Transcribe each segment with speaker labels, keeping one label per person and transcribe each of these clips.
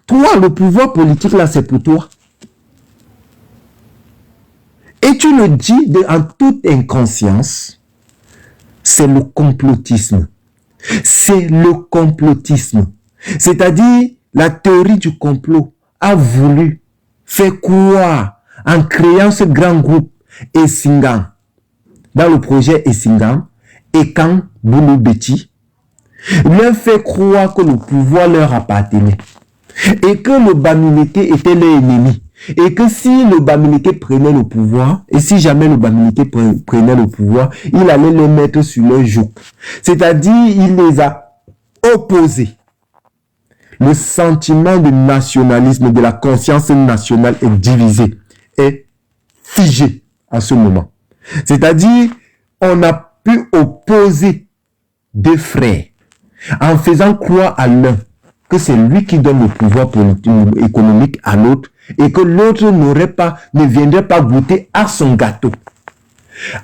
Speaker 1: Toi, le pouvoir politique, là, c'est pour toi. Et tu le dis en toute inconscience, c'est le complotisme. C'est le complotisme. C'est-à-dire, la théorie du complot a voulu faire croire, en créant ce grand groupe Essingam, dans le projet Essingam, Ekan Boulou-Beti, leur fait croire que le pouvoir leur appartenait et que le Bamileke était leur ennemi. Et que si le Bamileke prenait le pouvoir, et si jamais le Bamileke prenait le pouvoir, il allait les mettre sur leur joug. C'est-à-dire, il les a opposés. Le sentiment de nationalisme, de la conscience nationale est divisé, est figé à ce moment. C'est-à-dire, on a pu opposer deux frères en faisant croire à l'un que c'est lui qui donne le pouvoir politique, économique à l'autre et que l'autre ne viendrait pas goûter à son gâteau.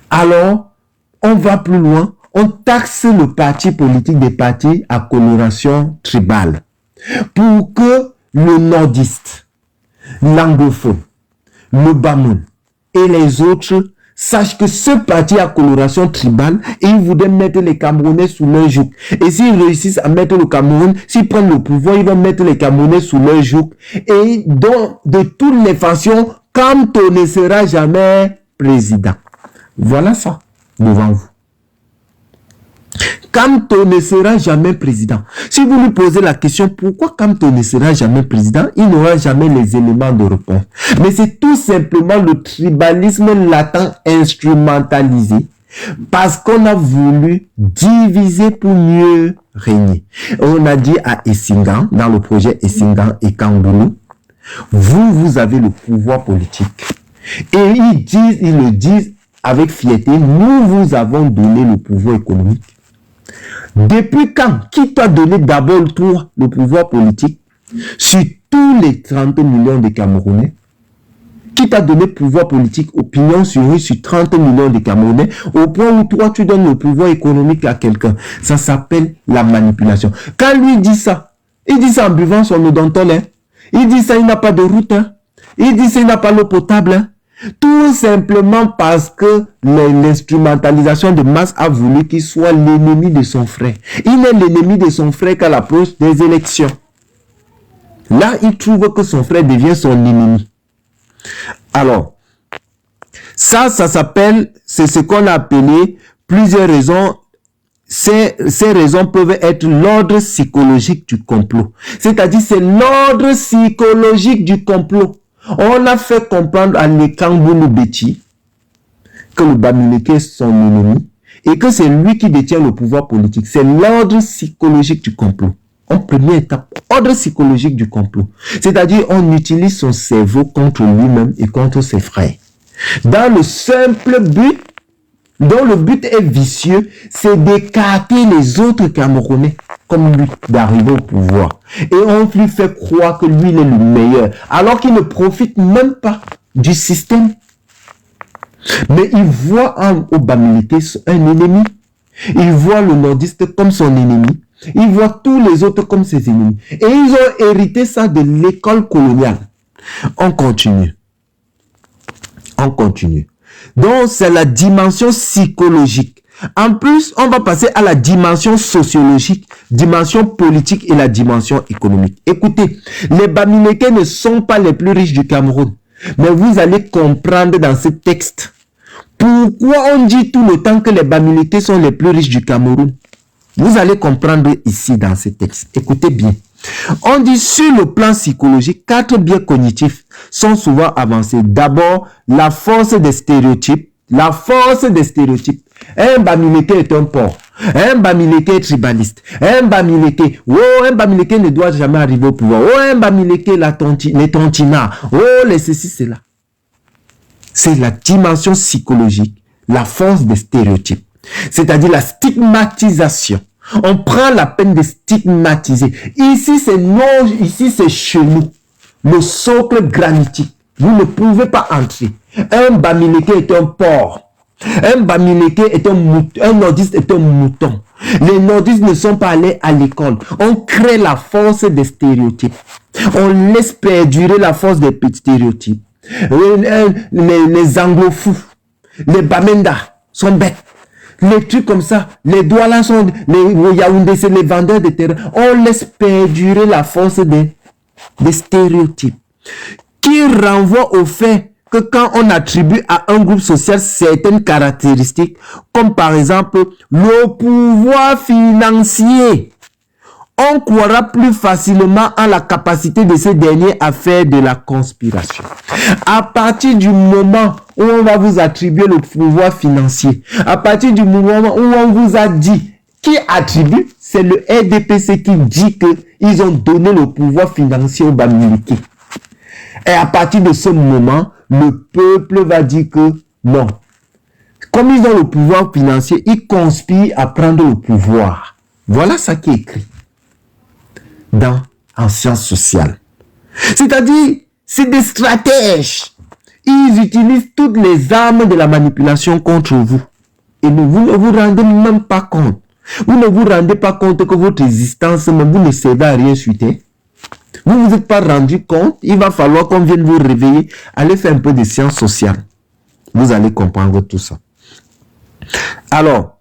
Speaker 1: Alors, on va plus loin, on taxe le parti politique des partis à coloration tribale pour que le nordiste, l'anglophone, le bamoun et les autres sachent que ce parti a coloration tribale et ils voudraient mettre les Camerounais sous leur joug. Et s'ils réussissent à mettre le Cameroun, s'ils prennent le pouvoir, ils vont mettre les Camerounais sous leur joug. Et donc, de toutes les façons, Kamto ne sera jamais président. Voilà ça, devant vous. Kamto ne sera jamais président. Si vous lui posez la question, pourquoi Kamto ne sera jamais président, il n'aura jamais les éléments de réponse. Mais c'est tout simplement le tribalisme latent instrumentalisé parce qu'on a voulu diviser pour mieux régner. On a dit à Essingam, dans le projet Essingam et Kangoulou, vous avez le pouvoir politique. Et ils le disent avec fierté, nous vous avons donné le pouvoir économique. Depuis quand? Qui t'a donné d'abord, toi, le pouvoir politique sur tous les 30 millions de Camerounais? Qui t'a donné pouvoir politique, opinion sur 30 millions de Camerounais, au point où toi, tu donnes le pouvoir économique à quelqu'un? Ça s'appelle la manipulation. Quand lui dit ça, il dit ça en buvant son eau d'Antol, hein? Il dit ça, il n'a pas de route, hein? Il dit ça, il n'a pas l'eau potable, hein? Tout simplement parce que l'instrumentalisation de masse a voulu qu'il soit l'ennemi de son frère. Il est l'ennemi de son frère qu'à l'approche des élections. Là, il trouve que son frère devient son ennemi. Alors, ça s'appelle, c'est ce qu'on a appelé plusieurs raisons. Ces raisons peuvent être l'ordre psychologique du complot. C'est-à-dire, c'est l'ordre psychologique du complot. On a fait comprendre à Ekan Boulou-Beti que le Bamileke est son ennemi et que c'est lui qui détient le pouvoir politique. C'est l'ordre psychologique du complot. En première étape, ordre psychologique du complot. C'est-à-dire, on utilise son cerveau contre lui-même et contre ses frères. Dans le simple but, dont le but est vicieux, c'est d'écarter les autres Camerounais comme lui, d'arriver au pouvoir. Et on lui fait croire que lui, il est le meilleur, alors qu'il ne profite même pas du système. Mais il voit au Bamileke un ennemi. Il voit le nordiste comme son ennemi. Il voit tous les autres comme ses ennemis. Et ils ont hérité ça de l'école coloniale. On continue. On continue. Donc, c'est la dimension psychologique. En plus, on va passer à la dimension sociologique, dimension politique et la dimension économique. Écoutez, les Bamileke ne sont pas les plus riches du Cameroun. Mais vous allez comprendre dans ce texte pourquoi on dit tout le temps que les Bamileke sont les plus riches du Cameroun. Vous allez comprendre ici dans ce texte. Écoutez bien. On dit sur le plan psychologique, 4 biais cognitifs sont souvent avancés. D'abord, la force des stéréotypes. La force des stéréotypes. Un Bamileke est un porc. Un Bamileke est tribaliste. Un Bamileke ne doit jamais arriver au pouvoir. Oh, un Bamileke, les tontinards. Oh, les ceci, cela. C'est la dimension psychologique, la force des stéréotypes. C'est-à-dire la stigmatisation. On prend la peine de stigmatiser. Ici, c'est chez nous. Le socle granitique. Vous ne pouvez pas entrer. Un Bamileke est un porc. Un Bamileke est un nordiste est un mouton. Les nordistes ne sont pas allés à l'école. On crée la force des stéréotypes. On laisse perdurer la force des petits stéréotypes. Les anglofous, les bamenda sont bêtes. Les trucs comme ça, les douala sont, les Yaoundé, c'est les vendeurs de terrain. On laisse perdurer la force des stéréotypes qui renvoient au fait que quand on attribue à un groupe social certaines caractéristiques, comme par exemple le pouvoir financier, on croira plus facilement en la capacité de ces derniers à faire de la conspiration. À partir du moment où on va vous attribuer le pouvoir financier, à partir du moment où on vous a dit qui attribue, c'est le RDPC qui dit qu'ils ont donné le pouvoir financier aux Bamileke. Et à partir de ce moment, le peuple va dire que non. Comme ils ont le pouvoir financier, ils conspirent à prendre le pouvoir. Voilà ça qui est écrit en sciences sociales. C'est-à-dire, c'est des stratèges. Ils utilisent toutes les armes de la manipulation contre vous. Et vous ne vous rendez même pas compte. Vous ne vous rendez pas compte que votre existence, même vous ne servez à rien suite. Vous ne vous êtes pas rendu compte. Il va falloir qu'on vienne vous réveiller. Allez faire un peu de sciences sociales. Vous allez comprendre tout ça. Alors,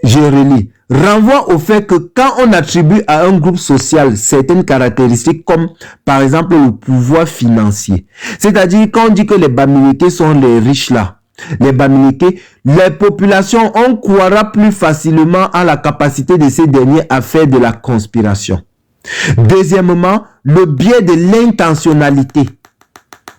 Speaker 1: je relis. Renvoie au fait que quand on attribue à un groupe social certaines caractéristiques comme par exemple le pouvoir financier, c'est-à-dire quand on dit que les Bamileke sont les riches là, les Bamileke, les populations, on croira plus facilement à la capacité de ces derniers à faire de la conspiration. Deuxièmement, le biais de l'intentionnalité.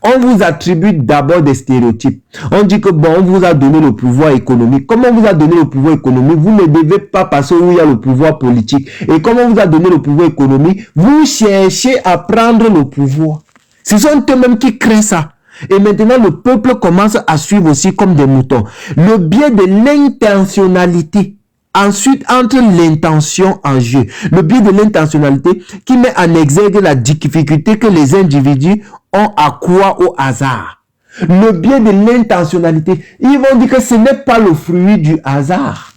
Speaker 1: On vous attribue d'abord des stéréotypes. On dit que bon, on vous a donné le pouvoir économique. Comme on vous a donné le pouvoir économique, vous ne devez pas passer où il y a le pouvoir politique. Et comme on vous a donné le pouvoir économique, vous cherchez à prendre le pouvoir. Ce sont eux-mêmes qui créent ça. Et maintenant, le peuple commence à suivre aussi comme des moutons. Le biais de l'intentionnalité. Ensuite, entre l'intention en jeu, le biais de l'intentionnalité qui met en exergue la difficulté que les individus ont à croire au hasard. Le biais de l'intentionnalité, ils vont dire que ce n'est pas le fruit du hasard.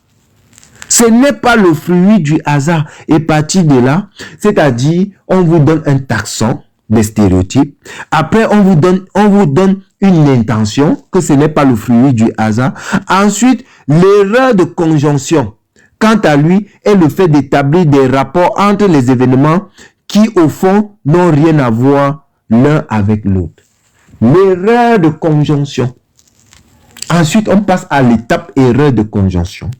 Speaker 1: Ce n'est pas le fruit du hasard. Et partir de là, c'est-à-dire, on vous donne un taxon des stéréotypes. Après, on vous donne une intention que ce n'est pas le fruit du hasard. Ensuite, l'erreur de conjonction, quant à lui, est le fait d'établir des rapports entre les événements qui, au fond, n'ont rien à voir l'un avec l'autre. L'erreur de conjonction. Ensuite, on passe à l'étape erreur de conjonction.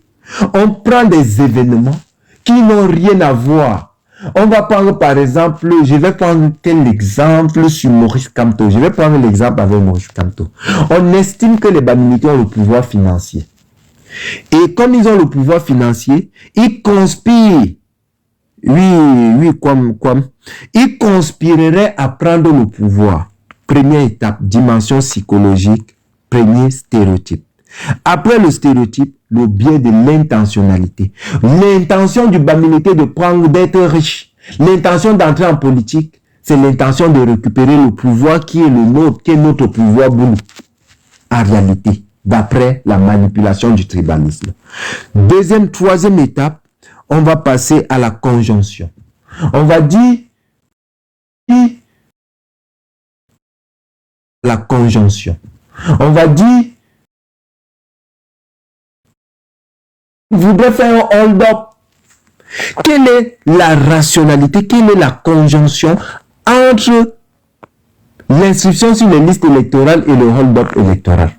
Speaker 1: On prend des événements qui n'ont rien à voir. On va prendre par exemple, je vais prendre quel exemple sur Maurice Kamto. Je vais prendre l'exemple avec Maurice Kamto. On estime que les Bamileke ont le pouvoir financier. Et comme ils ont le pouvoir financier, ils conspirent. Oui, comme. Ils conspireraient à prendre le pouvoir. Première étape, dimension psychologique. Premier stéréotype. Après le stéréotype, le biais de l'intentionnalité. L'intention du Bamileke d'être riche. L'intention d'entrer en politique, c'est l'intention de récupérer le pouvoir qui est le nôtre, qui est notre pouvoir boulot. En réalité, d'après la manipulation du tribalisme. Troisième étape, on va passer à la conjonction. On va dire la conjonction. On va dire voudrait faire un hold-up. Quelle est la rationalité, quelle est la conjonction entre l'inscription sur les listes électorales et le hold-up électoral?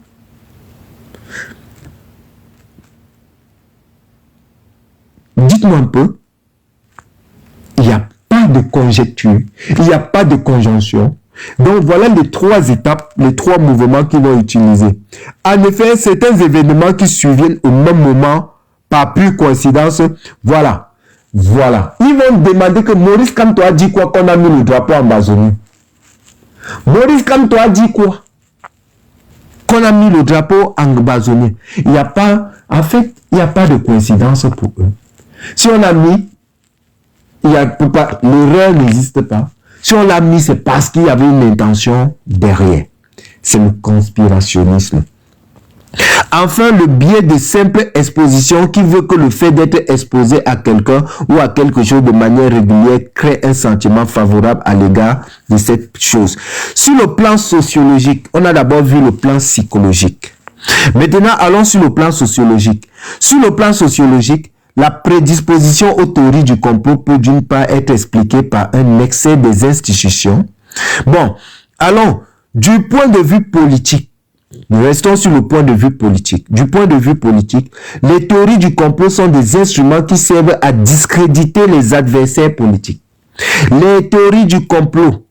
Speaker 1: Dites-moi un peu. Il n'y a pas de conjecture, il n'y a pas de conjonction. Donc voilà les trois étapes, les trois mouvements qu'ils vont utiliser. En effet, certains événements qui surviennent au même moment, par pure coïncidence, voilà. Ils vont demander que Maurice Kamto a dit quoi qu'on a mis le drapeau en Amazonie. Maurice Kamto a dit quoi qu'on a mis le drapeau en Amazonie. Il n'y a pas de coïncidence pour eux. Si on a mis, l'erreur n'existe pas. Si on l'a mis, c'est parce qu'il y avait une intention derrière. C'est le conspirationnisme. Enfin, le biais de simple exposition qui veut que le fait d'être exposé à quelqu'un ou à quelque chose de manière régulière crée un sentiment favorable à l'égard de cette chose. Sur le plan sociologique, on a d'abord vu le plan psychologique. Maintenant, allons sur le plan sociologique. Sur le plan sociologique, la prédisposition aux théories du complot peut d'une part être expliquée par un excès des institutions. Bon, allons du point de vue politique. Nous restons sur le point de vue politique. Du point de vue politique, les théories du complot sont des instruments qui servent à discréditer les adversaires politiques. Les théories du complot,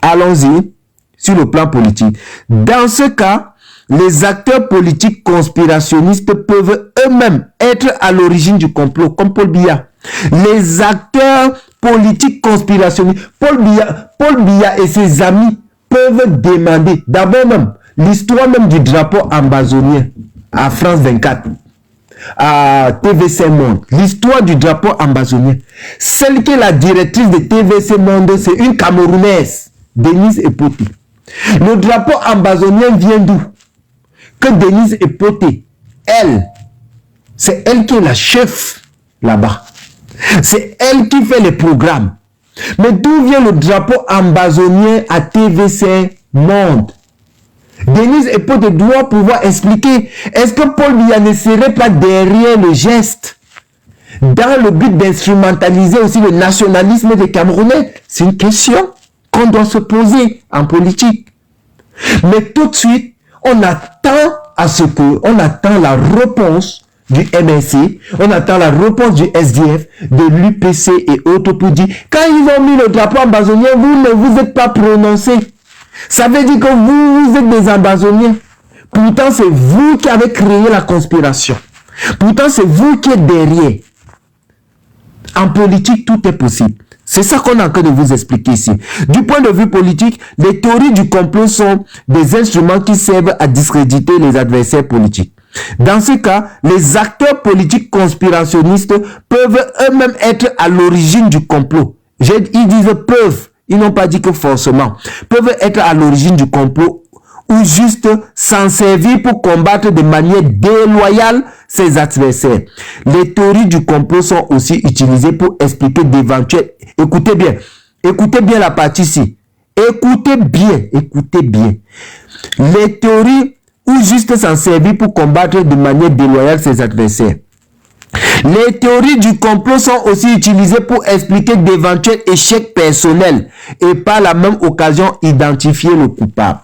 Speaker 1: allons-y, sur le plan politique. Dans ce cas, les acteurs politiques conspirationnistes peuvent eux-mêmes être à l'origine du complot, comme Paul Biya. Les acteurs politiques conspirationnistes, Paul Biya et ses amis peuvent demander, d'abord même, l'histoire même du drapeau ambazonien à France 24, à TVC Monde, l'histoire du drapeau ambazonien. Celle qui est la directrice de TVC Monde, c'est une Camerounaise, Denise Epoté. Le drapeau ambazonien vient d'où? Que Denise Epoté, elle, c'est elle qui est la chef là-bas. C'est elle qui fait les programmes. Mais d'où vient le drapeau ambazonien à TVC Monde? Denise Epoté doit pouvoir expliquer. Est-ce que Paul Biya ne serait pas derrière le geste dans le but d'instrumentaliser aussi le nationalisme des Camerounais? C'est une question qu'on doit se poser en politique. Mais tout de suite, on attend la réponse du MNC, on attend la réponse du SDF, de l'UPC et autres pour dire, quand ils ont mis le drapeau ambazonien, vous ne vous êtes pas prononcé. Ça veut dire que vous êtes des ambazoniens. Pourtant, c'est vous qui avez créé la conspiration. Pourtant, c'est vous qui êtes derrière. En politique, tout est possible. C'est ça qu'on est en train de vous expliquer ici. Du point de vue politique, les théories du complot sont des instruments qui servent à discréditer les adversaires politiques. Dans ce cas, les acteurs politiques conspirationnistes peuvent eux-mêmes être à l'origine du complot. Ils disent peuvent, ils n'ont pas dit que forcément. Peuvent être à l'origine du complot ou juste s'en servir pour combattre de manière déloyale ses adversaires. Les théories du complot sont aussi utilisées pour expliquer d'éventuels... Écoutez bien la partie ici. Écoutez bien. Les théories ou juste s'en servir pour combattre de manière déloyale ses adversaires. Les théories du complot sont aussi utilisées pour expliquer d'éventuels échecs personnels et par la même occasion identifier le coupable.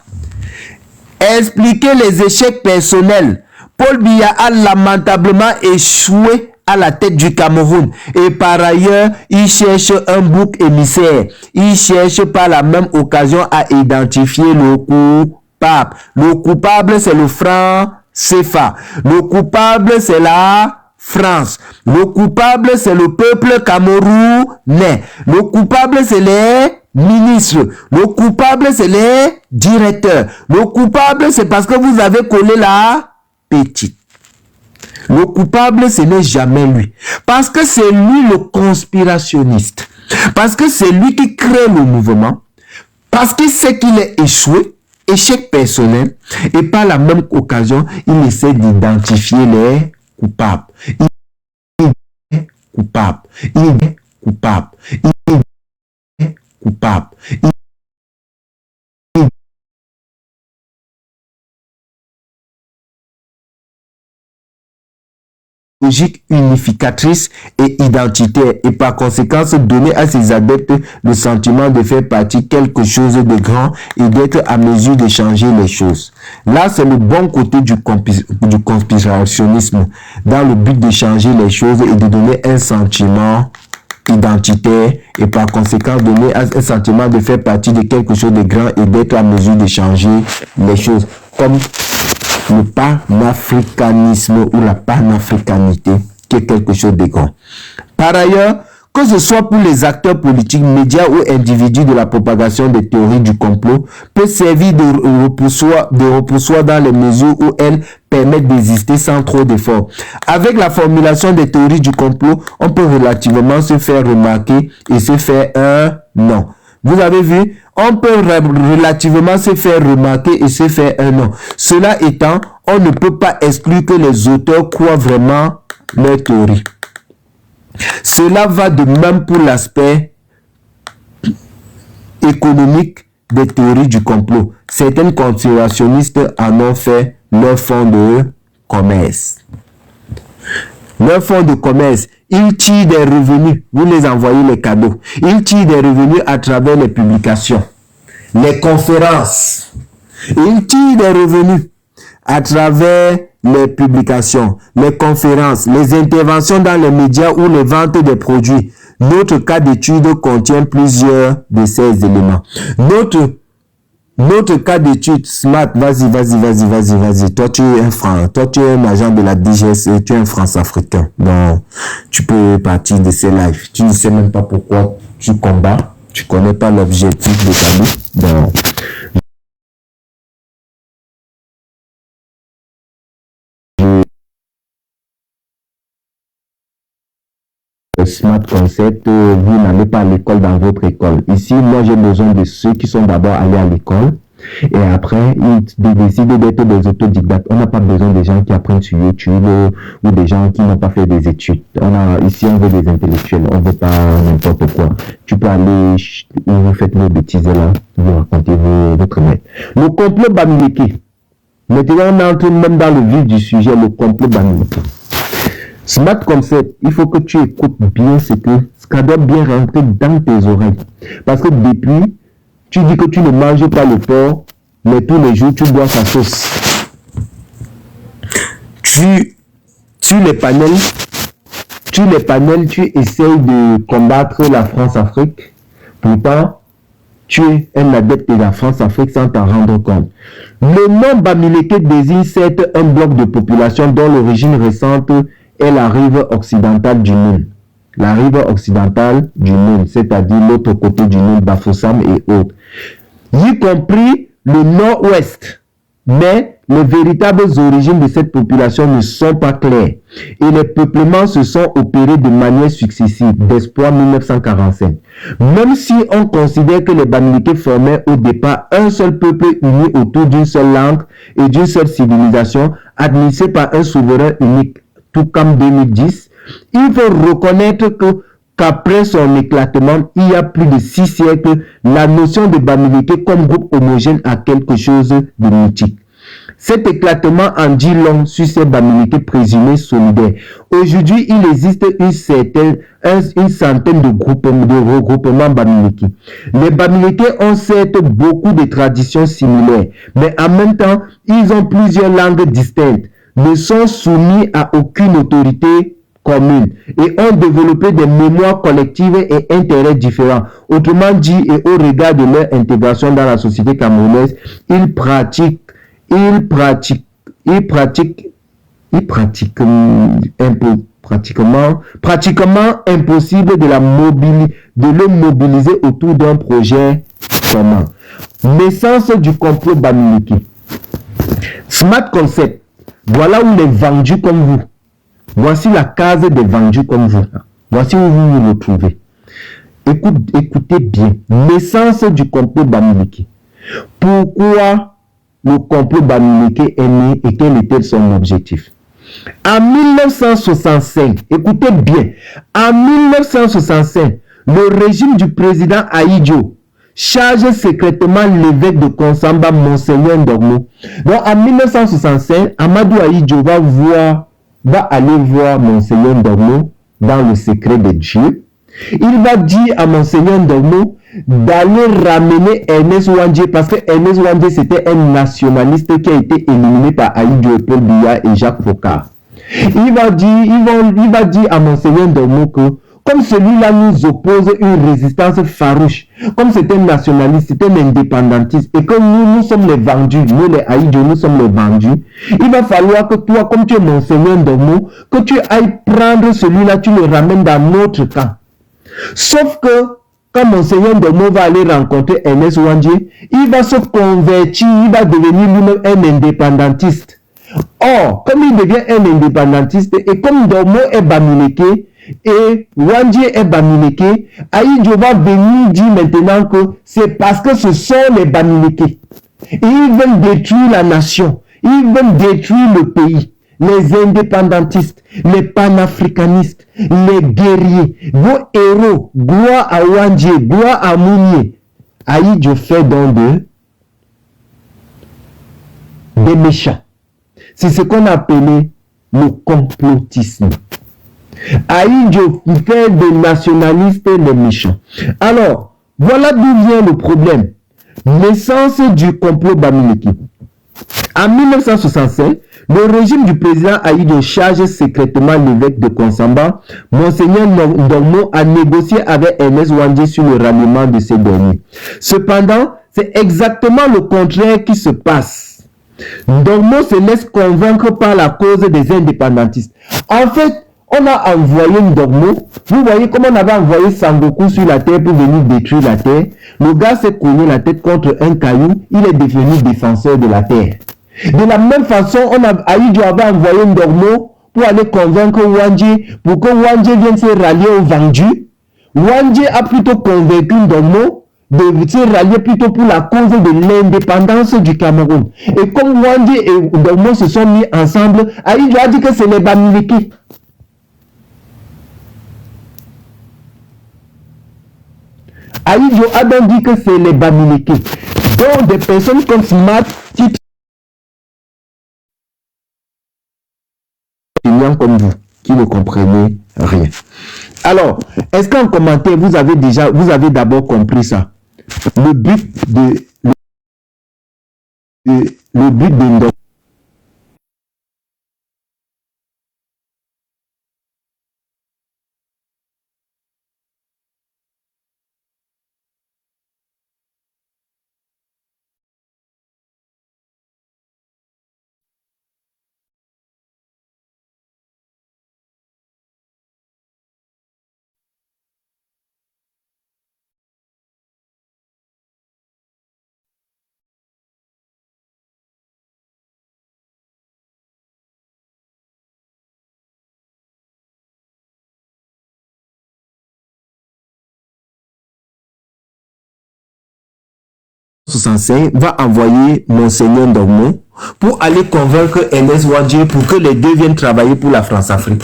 Speaker 1: Expliquer les échecs personnels. Paul Biya a lamentablement échoué à la tête du Cameroun et par ailleurs, il cherche un bouc émissaire. Il cherche par la même occasion à identifier le coupable. Le coupable, c'est le franc CFA. Le coupable, c'est la France. Le coupable, c'est le peuple camerounais. Le coupable, c'est les ministres. Le coupable, c'est les directeurs. Le coupable, c'est parce que vous avez collé la petite. Le coupable, ce n'est jamais lui. Parce que c'est lui le conspirationniste. Parce que c'est lui qui crée le mouvement. Parce qu'il sait qu'il est échoué. Échec personnel. Et par la même occasion, il essaie d'identifier les coupables. Il est coupable. Il est coupable. Il est coupable. Logique unificatrice et identitaire et par conséquent donner à ses adeptes le sentiment de faire partie quelque chose de grand et d'être à mesure de changer les choses. Là, c'est le bon côté du conspirationnisme dans le but de changer les choses et de donner un sentiment identitaire et par conséquent donner un sentiment de faire partie de quelque chose de grand et d'être à mesure de changer les choses comme le panafricanisme ou la panafricanité qui est quelque chose de grand. Par ailleurs, que ce soit pour les acteurs politiques, médias ou individus de la propagation des théories du complot, peut servir de repoussoir dans les mesures où elles permettent d'exister sans trop d'efforts. Avec la formulation des théories du complot, on peut relativement se faire remarquer et se faire un nom. Vous avez vu, on peut relativement se faire remarquer et se faire un nom. Cela étant, on ne peut pas exclure que les auteurs croient vraiment leur théorie. Cela va de même pour l'aspect économique des théories du complot. Certains conspirationnistes en ont fait leur fonds de commerce. Leur fonds de commerce, ils tirent des revenus, vous les envoyez les cadeaux. Ils tirent des revenus à travers les publications, les conférences. Ils tirent des revenus à travers les publications, les conférences, les interventions dans les médias ou les ventes des produits. Notre cas d'étude contient plusieurs de ces éléments. Notre cas d'étude, Smart, vas-y. Toi, tu es un agent de la DGS et tu es un France-Africain. Donc, tu peux partir de ces lives. Tu ne sais même pas pourquoi tu combats. Tu connais pas l'objectif de ta vie. Donc, Smart Concept, vous n'allez pas à l'école dans votre école. Ici, moi, j'ai besoin de ceux qui sont d'abord allés à l'école et après, ils décident d'être des autodidactes. On n'a pas besoin des gens qui apprennent sur YouTube ou des gens qui n'ont pas fait des études. Ici, on veut des intellectuels, on veut pas n'importe quoi. Tu peux aller où vous faites vos bêtises là, vous racontez votre maître. Le complot Bamileke. Maintenant, on entre même dans le vif du sujet, le complot Bamileke. Smart Concept, il faut que tu écoutes bien ce doit bien rentrer dans tes oreilles. Parce que depuis, tu dis que tu ne manges pas le porc, mais tous les jours, tu bois sa sauce. Tu les panels, tu essayes de combattre la France-Afrique. Pourtant, tu es un adepte de la France-Afrique sans t'en rendre compte. Le nom Bamileke désigne certes un bloc de population dont l'origine récente est la rive occidentale du Nil. La rive occidentale du Nil, c'est-à-dire l'autre côté du Nil, Bafoussam et autres. Y compris le nord-ouest. Mais les véritables origines de cette population ne sont pas claires. Et les peuplements se sont opérés de manière successive, d'espoir 1945. Même si on considère que les Bamileke formaient au départ un seul peuple uni autour d'une seule langue et d'une seule civilisation, administrée par un souverain unique, tout comme 2010, il faut reconnaître qu'après son éclatement, il y a plus de 6 siècles, la notion de Bamileke comme groupe homogène a quelque chose de mythique. Cet éclatement en dit long sur ces Bamileke présumés solidaires. Aujourd'hui, il existe une centaine de regroupements Bamileke. Les Bamileke ont certes beaucoup de traditions similaires, mais en même temps, ils ont plusieurs langues distinctes, ne sont soumis à aucune autorité commune et ont développé des mémoires collectives et intérêts différents. Autrement dit, et au regard de leur intégration dans la société camerounaise, ils pratiquent pratiquement impossible de le mobiliser autour d'un projet commun. Naissance du complot Bamileke. Smart Concept. Voilà où les vendus comme vous. Voici la case des vendus comme vous. Voici où vous vous retrouvez. Écoutez bien. Naissance du complot Bamileke. Pourquoi le complot Bamileke est né et quel était son objectif? En 1965, écoutez bien, en 1965, le régime du président Ahidjo charge secrètement l'évêque de Konsamba, Monseigneur Ndormo. Donc en 1965, Amadou Ahidjo va aller voir Monseigneur Ndormo dans le secret de Dieu. Il va dire à Monseigneur Ndormo d'aller ramener Ernest Ouandjé, parce que Ernest Ouandjé c'était un nationaliste qui a été éliminé par Ahidjo, Paul Biya et Jacques Faucard. Il va dire à Monseigneur Ndormo que comme celui-là nous oppose une résistance farouche, comme c'est un nationaliste, c'est un indépendantiste, et que nous sommes les vendus, nous les Ahidjo, nous sommes les vendus, il va falloir que toi, comme tu es Monseigneur Ndormo, que tu ailles prendre celui-là, tu le ramènes dans notre camp. Sauf que quand Monseigneur Ndormo va aller rencontrer Ernest Ouandjé, il va se convertir, il va devenir lui-même un indépendantiste. Or, comme il devient un indépendantiste et comme Ndormo est Bamileke, et Wandji est Bamileke, Aïdjo va venir dire maintenant que c'est parce que ce sont les Bamileke. Et ils veulent détruire la nation, ils veulent détruire le pays. Les indépendantistes, les panafricanistes, les guerriers, vos héros, gloire à Wandji, gloire à Mounier. Aïdjo fait donc des méchants. C'est ce qu'on appelait le complotisme. Aïdjo fait des nationalistes des méchants. Alors, voilà d'où vient le problème. Naissance du complot Bamileke. En 1965, le régime du président Aïdjo charge secrètement l'évêque de Konsamba, Monseigneur Ndongmo, à négocier avec Ernest Wandji sur le ralliement de ces derniers. Cependant, c'est exactement le contraire qui se passe. Ndongmo se laisse convaincre par la cause des indépendantistes. En fait, on a envoyé Ndongmo. Vous voyez comment on avait envoyé Sangoku sur la terre pour venir détruire la terre. Le gars s'est cogné la tête contre un caillou. Il est devenu défenseur de la terre. De la même façon, Aïdjo avait envoyé Ndongmo pour aller convaincre Wandji, pour que Wandji vienne se rallier au Vendus. Wandji a plutôt convaincu Ndongmo de se rallier plutôt pour la cause de l'indépendance du Cameroun. Et comme Wandji et Ndongmo se sont mis ensemble, Aïdjo a dit que c'est les Bamileke. Aïdjo a donc dit que c'est les Bamileke. Donc des personnes comme Smart, type comme vous, qui ne comprenez rien. Alors, est-ce qu'en commentaire, vous avez d'abord compris ça? Le but de Ndongmo. Va envoyer Monseigneur Ndongmo pour aller convaincre Ernest Wandji pour que les deux viennent travailler pour la France-Afrique.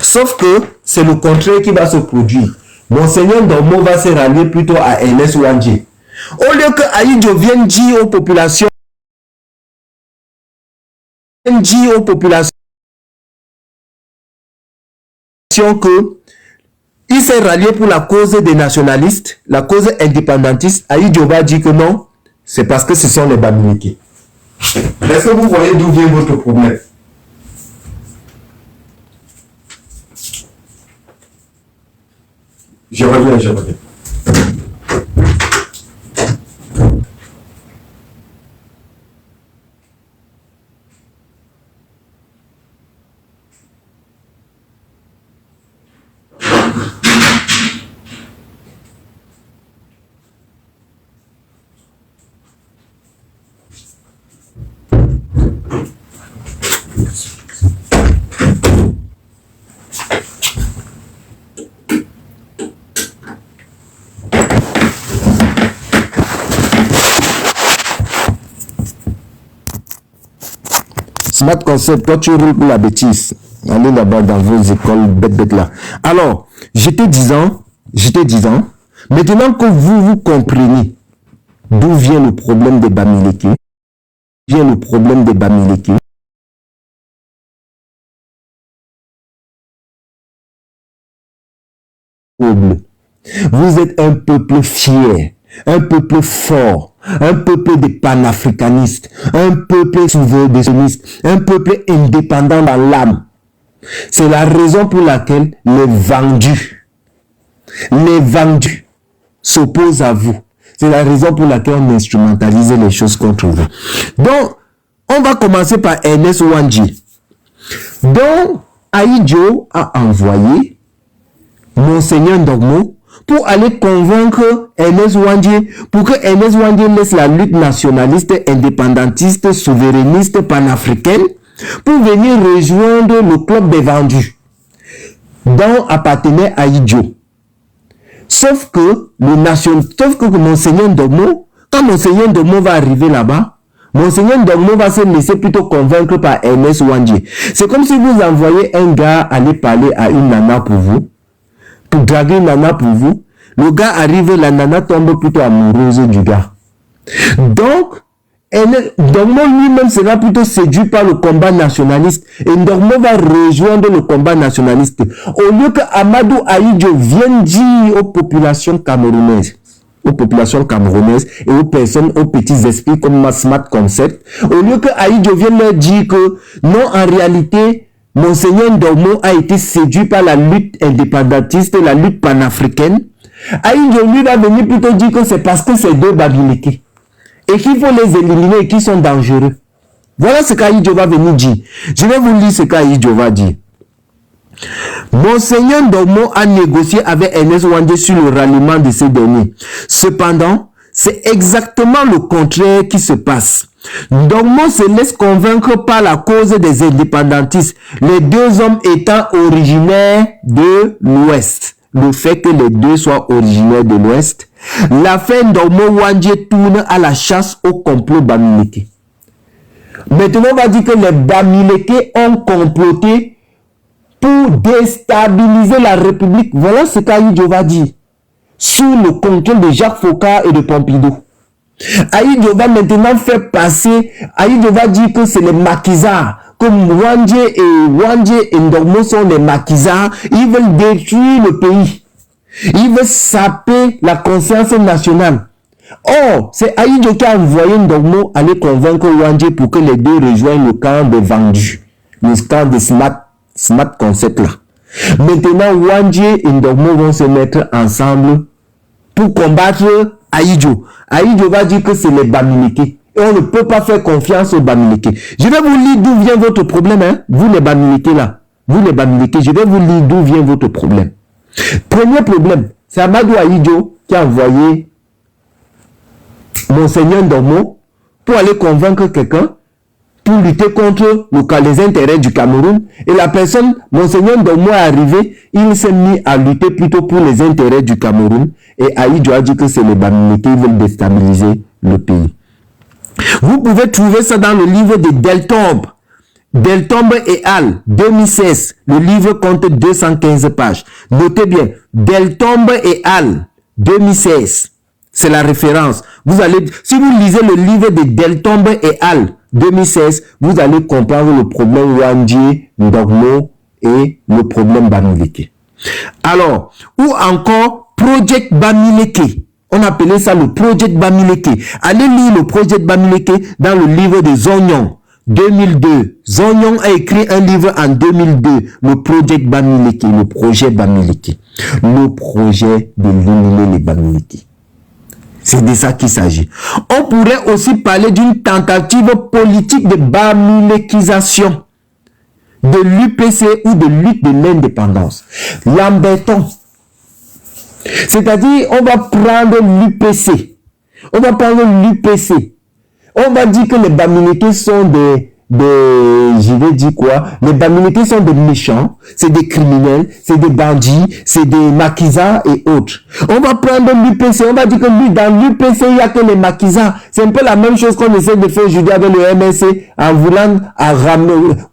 Speaker 1: Sauf que c'est le contraire qui va se produire. Monseigneur Ndongmo va se rallier plutôt à Ernest Wandji. Au lieu que Aïdjo vienne dire aux populations que il s'est rallié pour la cause des nationalistes, la cause indépendantiste. Aïdjo va dire que non, c'est parce que ce sont les Bamileke. Est-ce que vous voyez d'où vient votre problème? Je reviens. Smart Concept, toi tu roules pour la bêtise. Allez là-bas dans vos écoles bêtes là. Alors, j'étais disant, maintenant que vous comprenez d'où vient le problème des Bamileke, vous êtes un peuple fier, un peuple fort, un peuple de panafricanistes, un peuple souverainiste, un peuple indépendant dans l'âme. C'est la raison pour laquelle les vendus s'opposent à vous. C'est la raison pour laquelle on instrumentalise les choses contre vous. Donc, on va commencer par Ernest Wandji. Donc, Aïdjo a envoyé Monseigneur Ndongmo pour aller convaincre Ernest Wandji, pour que Ernest Wandji laisse la lutte nationaliste, indépendantiste, souverainiste, panafricaine, pour venir rejoindre le club des vendus. dont appartenait à Idjo. Sauf que Monseigneur Ndogmo, quand Monseigneur Ndogmo va arriver là-bas, Monseigneur Ndogmo va se laisser plutôt convaincre par Ernest Ouandjé. C'est comme si vous envoyez un gars aller parler à une nana pour vous, pour draguer une nana pour vous. Le gars arrive, la nana tombe plutôt amoureuse du gars. Donc, Ndogmo lui-même sera plutôt séduit par le combat nationaliste et Ndogmo va rejoindre le combat nationaliste. Au lieu que Amadou Ahidjo vienne dire aux populations camerounaises, et aux personnes, aux petits esprits comme Smart Concept, au lieu que Ahidjo vienne leur dire que non, en réalité, Monseigneur Ndogmo a été séduit par la lutte indépendantiste, la lutte panafricaine, Ahidjo lui va venir plutôt dire que c'est parce que c'est deux Babilikés et qu'il faut les éliminer et qu'ils sont dangereux. Voilà ce qu'Ahidjo va venir dire. Je vais vous lire ce qu'Ahidjo va dire. Monseigneur Ndogmo a négocié avec Ernest Ouandjé sur le ralliement de ces derniers. Cependant, c'est exactement le contraire qui se passe. Ndogmo se laisse convaincre par la cause des indépendantistes, les deux hommes étant originaires de l'Ouest. Le fait que les deux soient originaires de l'Ouest, l'affaire Ndogmo Ouandjé tourne à la chasse au complot Bamileke. Maintenant, on va dire que les Bamileke ont comploté pour déstabiliser la République. Voilà ce qu'Ahidjo va dire. Sous le contrôle de Jacques Foccart et de Pompidou. Ahidjo va maintenant faire passer, Ahidjo va dire que c'est les maquisards. Comme Ouandjé et Ndogmo sont les maquisards. Ils veulent détruire le pays. Ils veulent saper la conscience nationale. Or, c'est Ahidjo qui a envoyé Ndogmo aller convaincre Ouandjé pour que les deux rejoignent le camp des vendus. Le camp de Smart Concept là. Maintenant, Ouandjé et Ndogmo vont se mettre ensemble pour combattre Ahidjo. Ahidjo va dire que c'est les Bamileke. Et on ne peut pas faire confiance aux Bamileke. Je vais vous lire d'où vient votre problème, hein? Vous les Bamileke là. Vous les Bamileke, je vais vous lire d'où vient votre problème. Premier problème, c'est Amadou Ahidjo qui a envoyé Monseigneur Ndogmo pour aller convaincre quelqu'un pour lutter contre les intérêts du Cameroun. Et la personne, Monseigneur Ndogmo est arrivé, il s'est mis à lutter plutôt pour les intérêts du Cameroun. Et Ahidjo a dit que c'est les Bamileke qui veulent déstabiliser le pays. Vous pouvez trouver ça dans le livre de Deltombe. Deltombe et Al, 2016. Le livre compte 215 pages. Notez bien, Deltombe et Al, 2016. C'est la référence. Vous allez, si vous lisez le livre de Deltombe et Al, 2016, vous allez comprendre le problème Ouandjé, Ndogmo et le problème Bamileke. Alors, ou encore Project Bamileke. On appelait ça le Project Bamileke. Allez lire le Project Bamileke dans le livre de Zognon, 2002. Zognon a écrit un livre en 2002, le Project Bamileke, le projet Bamileke. Le projet d'éliminer les Bamileke. C'est de ça qu'il s'agit. On pourrait aussi parler d'une tentative politique de bamilekisation de l'UPC ou de lutte de l'indépendance. L'embêtons. C'est-à-dire, on va prendre l'UPC. On va prendre l'UPC. On va dire que les Bamileke sont je vais dire quoi? Les Bamileke sont des méchants, c'est des criminels, c'est des bandits, c'est des maquisards et autres. On va prendre l'UPC, on va dire que dans l'UPC, il n'y a que les maquisards. C'est un peu la même chose qu'on essaie de faire aujourd'hui avec le MNC en voulant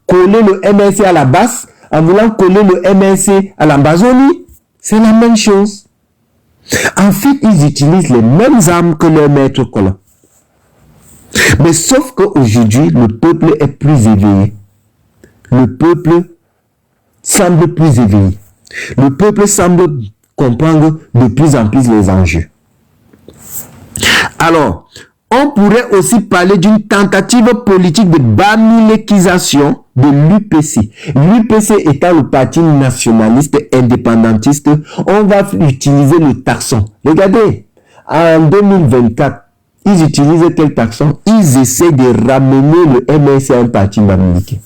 Speaker 1: coller le MNC à la basse, en voulant coller le MNC à l'Ambazonie. C'est la même chose. En fait, ils utilisent les mêmes armes que leurs maîtres colons. Mais sauf qu'aujourd'hui, le peuple est plus éveillé. Le peuple semble plus éveillé. Le peuple semble comprendre de plus en plus les enjeux. Alors, on pourrait aussi parler d'une tentative politique de bamilekisation de l'UPC. L'UPC étant le parti nationaliste indépendantiste, on va utiliser le taxon. Regardez, en 2024, ils utilisent quel taxon? Ils essaient de ramener le MNC à un parti bamileke.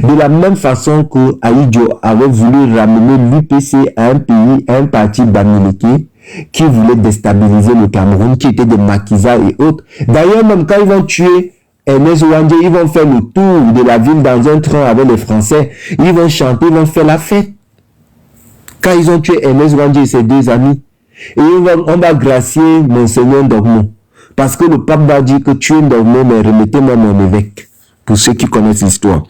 Speaker 1: De la même façon que Ahidjo avait voulu ramener l'UPC à un pays, à un parti bamileke qui voulait déstabiliser le Cameroun, qui était des maquisards et autres. D'ailleurs, même quand ils vont tuer Ernest Ouandjé, ils vont faire le tour de la ville dans un train avec les Français. Ils vont chanter, ils vont faire la fête. quand ils ont tué Ernest Ouandji et ses deux amis. Et on va gracier Monseigneur Ndogmo. Parce que le pape va dire que tuez Ndogmo, mais remettez-moi mon évêque. Pour ceux qui connaissent l'histoire.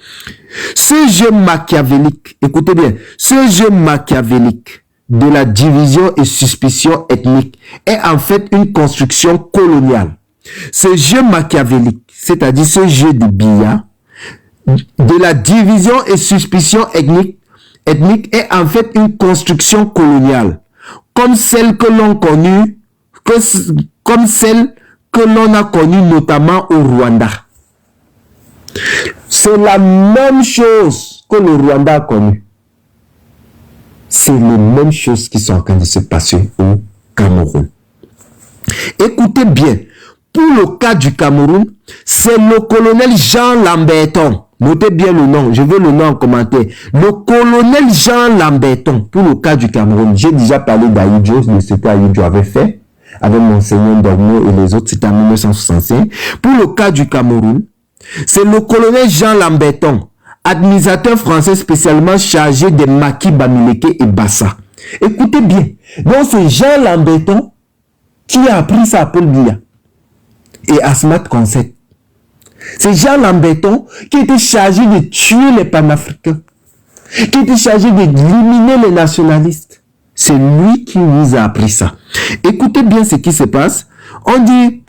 Speaker 1: Ce jeu machiavélique, écoutez bien, ce jeu machiavélique de la division et suspicion ethnique est en fait une construction coloniale. Ce jeu machiavélique, c'est-à-dire ce jeu de billard, de la division et suspicion ethnique est en fait une construction coloniale, comme celle que l'on connue, comme celle que l'on a connue notamment au Rwanda. C'est la même chose que le Rwanda a connu. C'est les mêmes choses qui sont en train de se passer au Cameroun. Écoutez bien, pour le cas du Cameroun, c'est le colonel Jean Lamberton. Notez bien le nom, je veux le nom en commentaire. Le colonel Jean Lamberton, pour le cas du Cameroun. J'ai déjà parlé d'Ayidjo, de ce qu'Ayidjo avait fait avec Monseigneur Ndogmo et les autres, c'était en 1965. Pour le cas du Cameroun, c'est le colonel Jean Lamberton, administrateur français spécialement chargé des maquis Bamileke et Bassa. Écoutez bien, donc c'est Jean Lamberton qui a appris ça à Paul Biya et Asmat Konset. C'est Jean Lamberton qui était chargé de tuer les panafricains, qui était chargé d'éliminer les nationalistes. C'est lui qui nous a appris ça. Écoutez bien ce qui se passe. On dit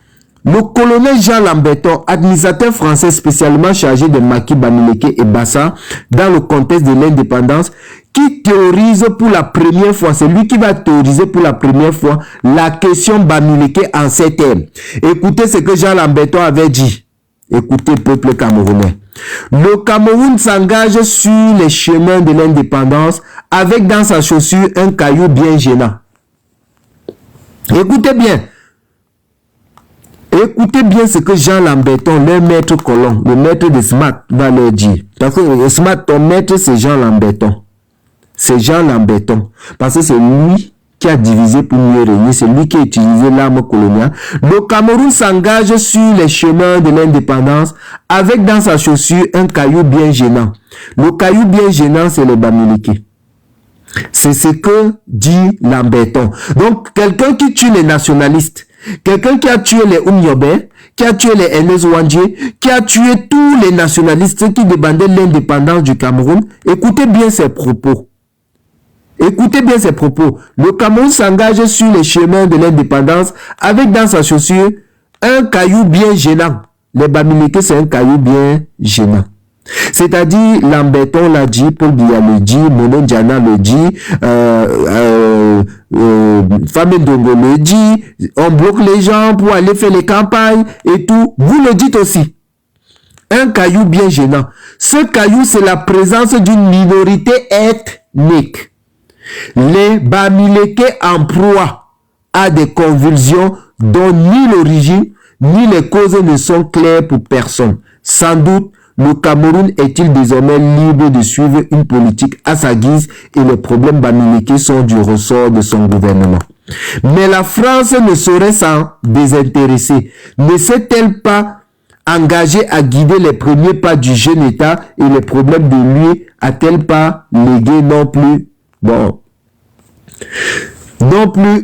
Speaker 1: le colonel Jean Lamberton, administrateur français spécialement chargé des maquis Bamileke et Bassa dans le contexte de l'indépendance, qui théorise pour la première fois, c'est lui qui va théoriser pour la première fois la question Bamileke en ces termes. Écoutez ce que Jean Lamberton avait dit. Écoutez, peuple camerounais. Le Cameroun s'engage sur les chemins de l'indépendance avec dans sa chaussure un caillou bien gênant. Écoutez bien. Écoutez bien ce que Jean Lamberton, leur maître colon, le maître de SMAT, va leur dire. Parce que SMAT, ton maître, c'est Jean Lamberton. C'est Jean Lamberton. Parce que c'est lui qui a divisé pour mieux régner. C'est lui qui a utilisé l'arme coloniale. Le Cameroun s'engage sur les chemins de l'indépendance avec dans sa chaussure un caillou bien gênant. Le caillou bien gênant, c'est le Bamileke. C'est ce que dit Lamberton. Donc, quelqu'un qui tue les nationalistes, quelqu'un qui a tué les Oumyobé, qui a tué les Ernest Ouandji, qui a tué tous les nationalistes qui demandaient l'indépendance du Cameroun, écoutez bien ses propos. Écoutez bien ses propos. Le Cameroun s'engage sur les chemins de l'indépendance avec dans sa chaussure un caillou bien gênant. Les Bamileke, c'est un caillou bien gênant. C'est-à-dire, Lamberton l'a dit, Paul Biya le dit, Mono Diana le dit, Fabien Dongo le dit, on bloque les gens pour aller faire les campagnes et tout. Vous le dites aussi. Un caillou bien gênant. Ce caillou, c'est la présence d'une minorité ethnique. Les Bamileke en proie à des convulsions dont ni l'origine ni les causes ne sont claires pour personne. Sans doute, le Cameroun est-il désormais libre de suivre une politique à sa guise et les problèmes Bamileke sont du ressort de son gouvernement. Mais la France ne saurait s'en désintéresser. Ne s'est-elle pas engagée à guider les premiers pas du jeune État et les problèmes de lui a-t-elle pas légué non plus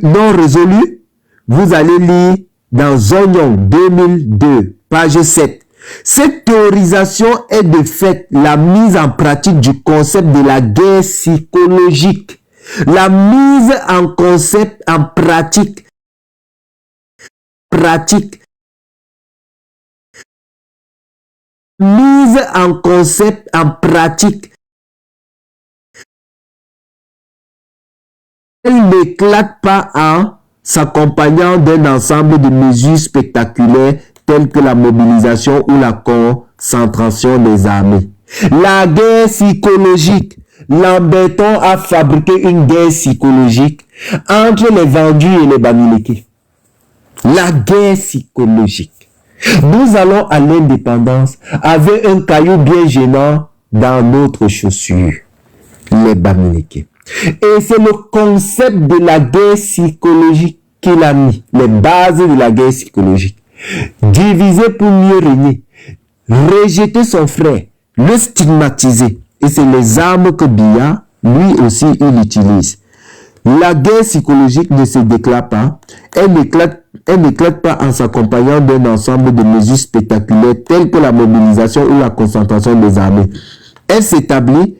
Speaker 1: non résolu? Vous allez lire dans Zognon 2002, page 7. Cette théorisation est de fait la mise en pratique du concept de la guerre psychologique. La mise en concept en pratique. Mise en concept en pratique. Elle n'éclate pas en s'accompagnant d'un ensemble de mesures spectaculaires telles que la mobilisation ou la concentration des armées. La guerre psychologique. Lamberton a fabriqué une guerre psychologique entre les vendus et les Bamileke. La guerre psychologique. Nous allons à l'indépendance avec un caillou bien gênant dans notre chaussure. Les Bamileke. Et c'est le concept de la guerre psychologique qu'il a mis. Les bases de la guerre psychologique. Diviser pour mieux régner. Rejeter son frère. Le stigmatiser. Et c'est les armes que Biya, lui aussi, il utilise. La guerre psychologique ne se déclare pas. Elle n'éclate pas en s'accompagnant d'un ensemble de mesures spectaculaires telles que la mobilisation ou la concentration des armées. Elle s'établit,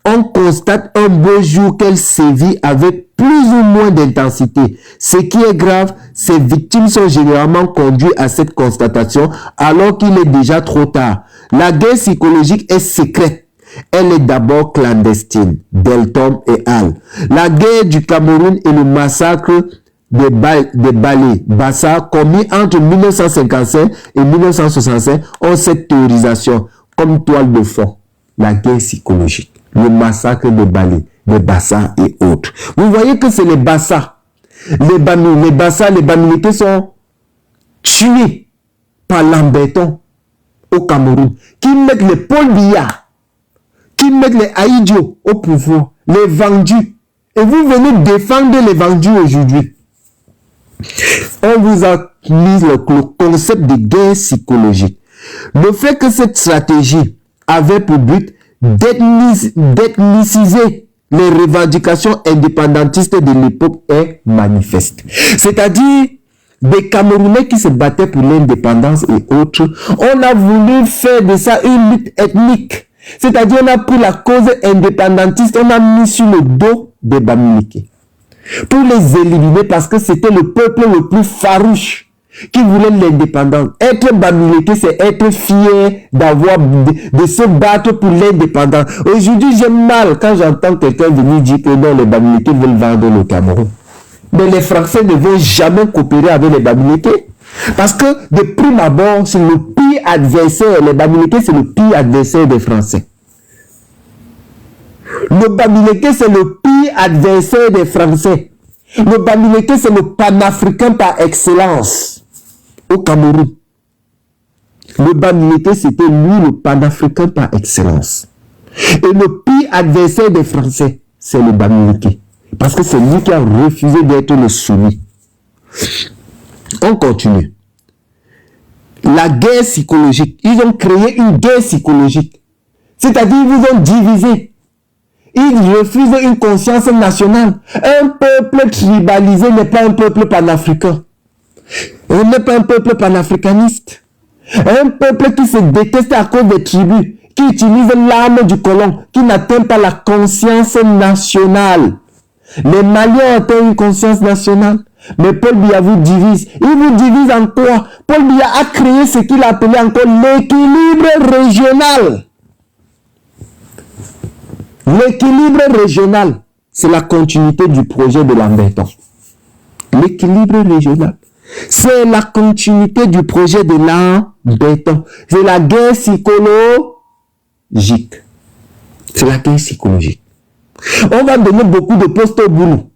Speaker 1: on constate un beau jour qu'elle sévit avec plus ou moins d'intensité. Ce qui est grave, ses victimes sont généralement conduites à cette constatation alors qu'il est déjà trop tard. La guerre psychologique est secrète. Elle est d'abord clandestine. Deltom et al. La guerre du Cameroun et le massacre des Balé, Bassa, commis entre 1955 et 1965, ont cette théorisation comme toile de fond. La guerre psychologique, le massacre des Balé, des Bassa et autres. Vous voyez que c'est les Bassa, les Bamileke sont tués par Lamberton au Cameroun, qui mettent les Paul Biya, qui mettent les Aïdjo au pouvoir, les vendus. Et vous venez défendre les vendus aujourd'hui. On vous a mis le concept de guerre psychologique. Le fait que cette stratégie avait pour but d'ethniciser les revendications indépendantistes de l'époque est manifeste. C'est-à-dire, des Camerounais qui se battaient pour l'indépendance et autres, on a voulu faire de ça une lutte ethnique. C'est-à-dire, on a pris la cause indépendantiste, on a mis sur le dos des Bamileke pour les éliminer parce que c'était le peuple le plus farouche qui voulait l'indépendance. Être Bamileke, c'est être fier de se battre pour l'indépendance. Aujourd'hui, j'ai mal quand j'entends quelqu'un venir dire que non, les Bamileke veulent vendre le Cameroun. Mais les Français ne vont jamais coopérer avec les Bamileke. Parce que de prime abord, c'est le pire adversaire. Les Bamileke, c'est le pire adversaire des Français. Le Bamileke, c'est le pire adversaire des Français. Le Bamileke, c'est le panafricain par excellence au Cameroun. Le Bamileke, c'était lui le panafricain par excellence. Et le pire adversaire des Français, c'est le Bamileke. Parce que c'est lui qui a refusé d'être le soumis. On continue. La guerre psychologique. Ils ont créé une guerre psychologique. C'est-à-dire, ils vous ont divisé. Ils refusent une conscience nationale. Un peuple tribalisé n'est pas un peuple panafricain. Il n'est pas un peuple panafricaniste. Un peuple qui se déteste à cause des tribus, qui utilise l'arme du colon, qui n'atteint pas la conscience nationale. Les Maliens ont une conscience nationale. Mais Paul Biya vous divise. Il vous divise en quoi? Paul Biya a créé ce qu'il appelait encore l'équilibre régional. L'équilibre régional, c'est la continuité du projet de Lamberton. L'équilibre régional, c'est la continuité du projet de Lamberton. C'est la guerre psychologique. C'est la guerre psychologique. On va donner beaucoup de postes au boulot.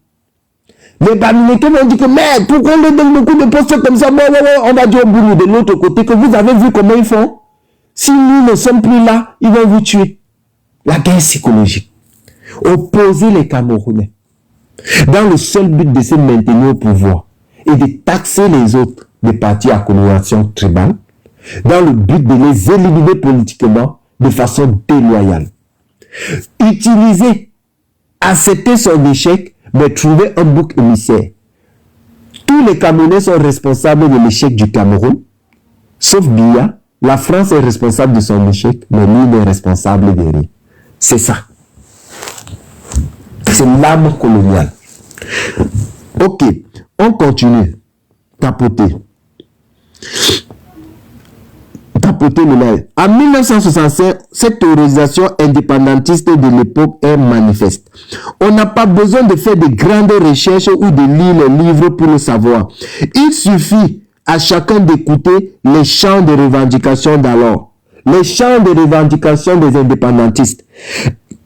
Speaker 1: Les Bamileke vont dire que, mais pourquoi on leur donne beaucoup de postes comme ça? On va dire au boulot de l'autre côté que vous avez vu comment ils font. Si nous ne sommes plus là, ils vont vous tuer. La guerre psychologique. Opposer les Camerounais dans le seul but de se maintenir au pouvoir et de taxer les autres des partis à coloration tribale dans le but de les éliminer politiquement de façon déloyale. Utiliser, accepter son échec, mais trouver un bouc émissaire. Tous les Camerounais sont responsables de l'échec du Cameroun, sauf Biya. La France est responsable de son échec, mais lui n'est responsable de rien. C'est ça. C'est l'arme coloniale. Ok, on continue. Tapoter le lait. En 1965, cette théorisation indépendantiste de l'époque est manifeste. On n'a pas besoin de faire de grandes recherches ou de lire les livres pour le savoir. Il suffit à chacun d'écouter les chants de revendication d'alors. Les chants de revendication des indépendantistes.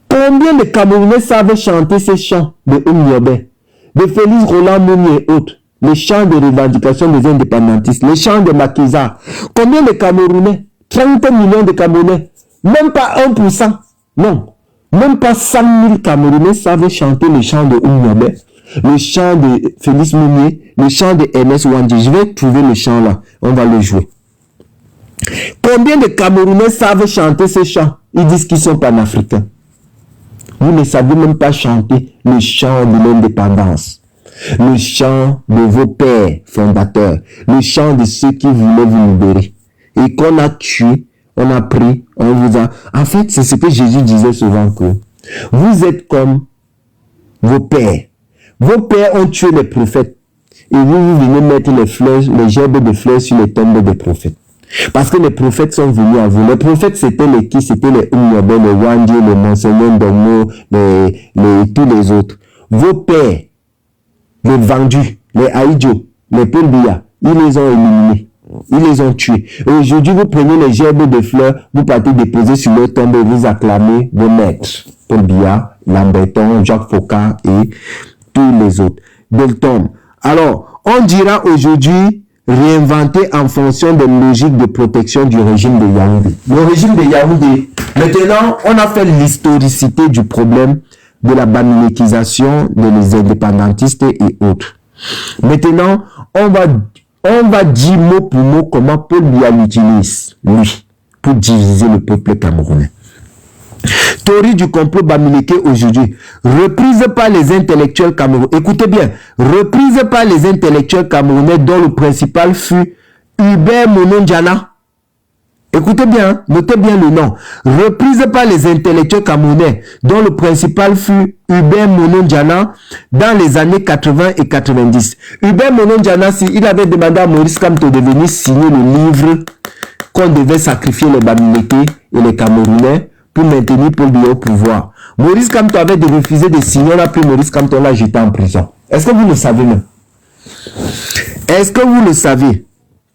Speaker 1: Combien de Camerounais savent chanter ces chants de Oumniobé, de Félix Roland Mounier et autres? Les chants de revendication des indépendantistes, les chants de Makiza. Combien de Camerounais? 30 millions de Camerounais. Même pas 1%. Non. Même pas 100 000 Camerounais savent chanter le chant de Oumniobé, le chant de Félix Mounier, le chant de Ernest Ouandji. Je vais trouver le chant là. On va le jouer. Combien de Camerounais savent chanter ces chants? Ils disent qu'ils sont panafricains. Vous ne savez même pas chanter le chant de l'indépendance, le chant de vos pères fondateurs, le chant de ceux qui voulaient vous libérer. Et qu'on a tué, on a pris, on vous a... En fait, c'est ce que Jésus disait souvent que vous êtes comme vos pères. Vos pères ont tué les prophètes. Et vous venez mettre les fleurs, les gerbes de fleurs sur les tombes des prophètes. Parce que les prophètes sont venus à vous. Les prophètes, c'était les qui? C'était les Umyobe, les Wandje, les Monseigneur Domo, tous les autres. Vos pères, les vendus, les Aïdjo, les Paul Biya, ils les ont éliminés. Ils les ont tués. Et aujourd'hui, vous prenez les gerbes de fleurs, vous partez déposer sur leur tombe et vous acclamez vos maîtres. Paul Biya, Lamberton, Jacques Faucard et tous les autres. Deltombe. Alors, on dira aujourd'hui réinventer en fonction des logiques de protection du régime de Yaoundé. Le régime de Yaoundé, maintenant, on a fait l'historicité du problème de la bamilékisation des indépendantistes et autres. Maintenant, on va dire mot pour mot comment Paul Biya l'utilise, lui, pour diviser le peuple camerounais. Théorie du complot bamiléké aujourd'hui, reprise par les intellectuels camerounais. Écoutez bien, reprise par les intellectuels camerounais dont le principal fut Hubert Monondiana. Écoutez bien, notez bien le nom. Reprise par les intellectuels camerounais dont le principal fut Hubert Monondiana dans les années 80 et 90. Hubert Monondiana, il avait demandé à Maurice Kamto de venir signer le livre qu'on devait sacrifier les bamilékés et les Camerounais pour maintenir Paul Biya au pouvoir. Maurice Kamto avait refusé de signer, on a pris Maurice Kamto, l'a jeté en prison. Est-ce que vous le savez même? Est-ce que vous le savez?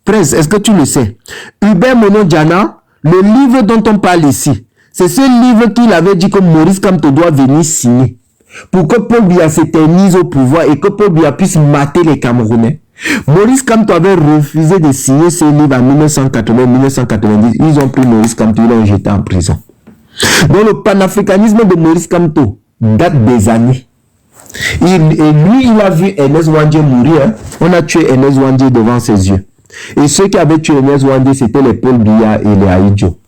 Speaker 1: Prince, est-ce que tu le sais? Hubert Monondiana, le livre dont on parle ici, c'est ce livre qu'il avait dit que Maurice Kamto doit venir signer pour que Paul Biya s'éternise au pouvoir et que Paul Biya puisse mater les Camerounais. Maurice Kamto avait refusé de signer ce livre en 1980-1990. Ils ont pris Maurice Kamto, ils l'ont jeté en prison. Donc le panafricanisme de Maurice Kamto date des années. Et lui, il a vu Ernest Wandje mourir. On a tué Ernest Wandje devant ses yeux. Et ceux qui avaient tué Ernest Wandje, c'était les Paul Biya et les Aïdjo.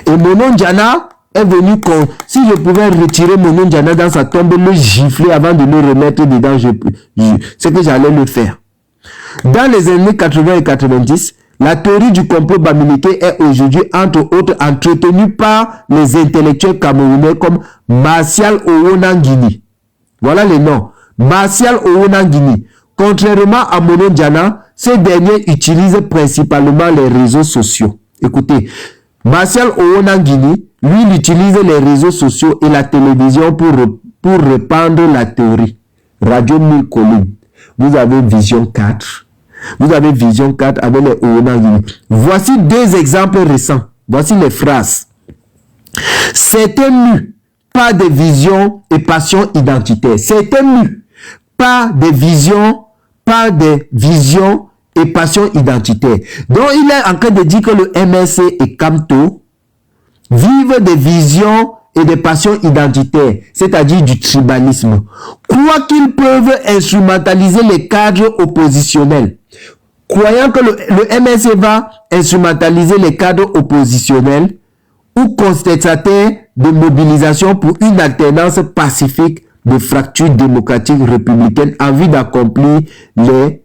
Speaker 1: Et Monondiana est venu si je pouvais retirer Monondiana dans sa tombe, le gifler avant de le remettre dedans, c'est que j'allais le faire. Dans les années 80 et 90, la théorie du complot bamiléké est aujourd'hui, entre autres, entretenue par les intellectuels camerounais comme Martial Owonangini. Voilà les noms. Martial Owonangini. Contrairement à Monondiana, ces derniers utilisent principalement les réseaux sociaux. Écoutez, Martial Owonangini, lui, il utilise les réseaux sociaux et la télévision pour répandre la théorie. Radio 1000 collines. Vous avez Vision 4. Vous avez Vision 4 avec les Owonangini. Voici deux exemples récents. Voici les phrases. C'était mu par des visions et passions identitaires. C'était mu par des visions et passions identitaires. Donc, il est en train de dire que le MLC et Kamto vivent des visions et des passions identitaires, c'est-à-dire du tribalisme. Quoi qu'ils peuvent instrumentaliser les cadres oppositionnels. Croyant que le MLC va instrumentaliser les cadres oppositionnels ou constatataires de mobilisation pour une alternance pacifique de fractures démocratiques républicaines en vue d'accomplir les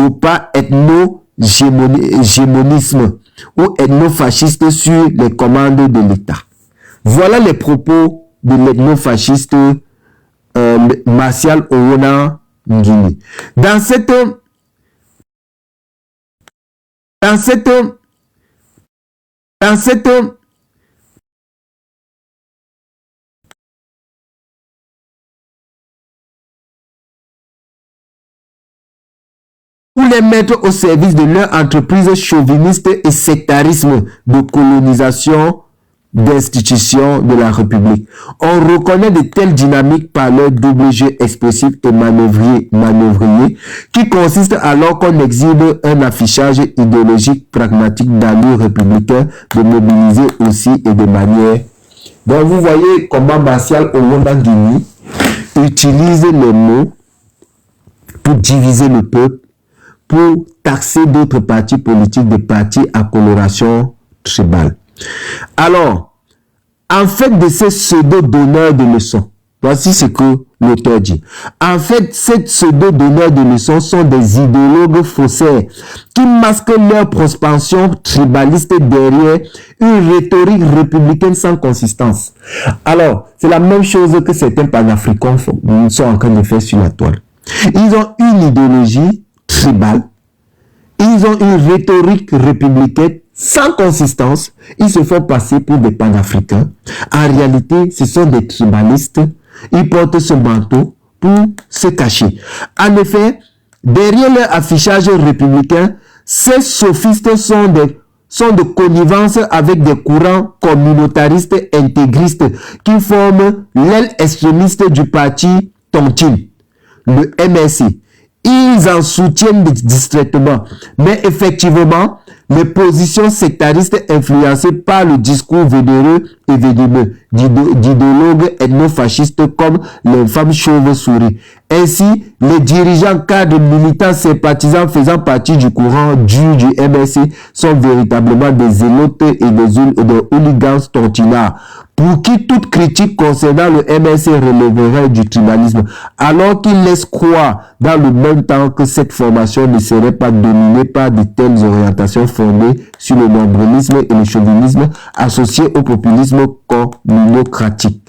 Speaker 1: OPA ethno-gémonisme ou ethno-fasciste sur les commandes de l'État. Voilà les propos de l'ethno-fasciste Martial Owonangini. Pour les mettre au service de leur entreprise chauviniste et sectarisme de colonisation d'institutions de la République. On reconnaît de telles dynamiques par leur double jeu expressif et manœuvrier qui consiste alors qu'on exhibe un affichage idéologique pragmatique d'allure républicain de mobiliser aussi et de manière. Donc vous voyez comment Martial Owonangini utilise les mots pour diviser le peuple, pour taxer d'autres partis politiques, des partis à coloration tribale. Alors, En fait de ces pseudo-donneurs de leçons, voici ce que l'auteur dit. En fait, ces pseudo-donneurs de leçons sont des idéologues faussaires qui masquent leur prospension tribaliste derrière une rhétorique républicaine sans consistance. Alors, c'est la même chose que certains panafricains sont en train de faire sur la toile. Ils ont une idéologie tribale, ils ont une rhétorique républicaine sans consistance, ils se font passer pour des panafricains. En réalité, ce sont des tribalistes. Ils portent ce manteau pour se cacher. En effet, derrière leur affichage républicain, ces sophistes sont de connivence avec des courants communautaristes intégristes qui forment l'aile extrémiste du parti Tontine, le MSC. Ils en soutiennent distraitement, mais effectivement, les positions sectaristes influencées par le discours vénéreux et venimeux d'idéologues ethnofascistes comme l'infâme chauve-souris. Ainsi, les dirigeants cadres militants sympathisants faisant partie du courant du MSC sont véritablement des zélotes et des hooligans tontinards, pour qui toute critique concernant le MSC relèverait du tribalisme, alors qu'ils laissent croire dans le même temps que cette formation ne serait pas dominée par de telles orientations fondées sur le nombrilisme et le chauvinisme associés au populisme communocratique.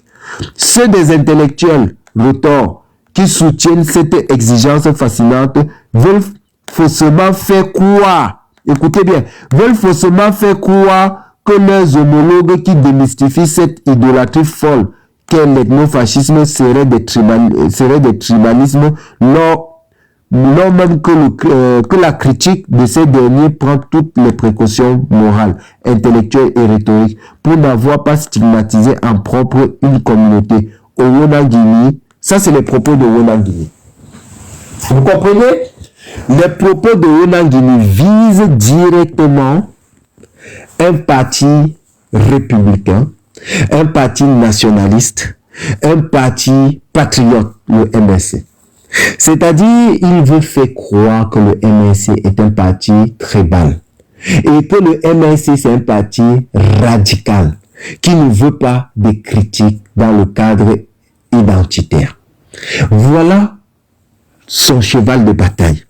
Speaker 1: Ceux des intellectuels retors qui soutiennent cette exigence fascinante veulent faussement faire croire, écoutez bien, veulent faussement faire croire que leurs homologues qui démystifient cette idolâtrie folle qu'est l'ethnofascisme seraient des tribalismes lors même que la critique de ces derniers prend toutes les précautions morales, intellectuelles et rhétoriques pour n'avoir pas stigmatisé en propre une communauté. Au Wonangini, ça c'est les propos de Wonangini. Vous comprenez? Les propos de Wonangini visent directement un parti républicain, un parti nationaliste, un parti patriote, le MSC. C'est-à-dire, il veut faire croire que le MSC est un parti tribal et que le MSC c'est un parti radical qui ne veut pas de critiques dans le cadre identitaire. Voilà son cheval de bataille.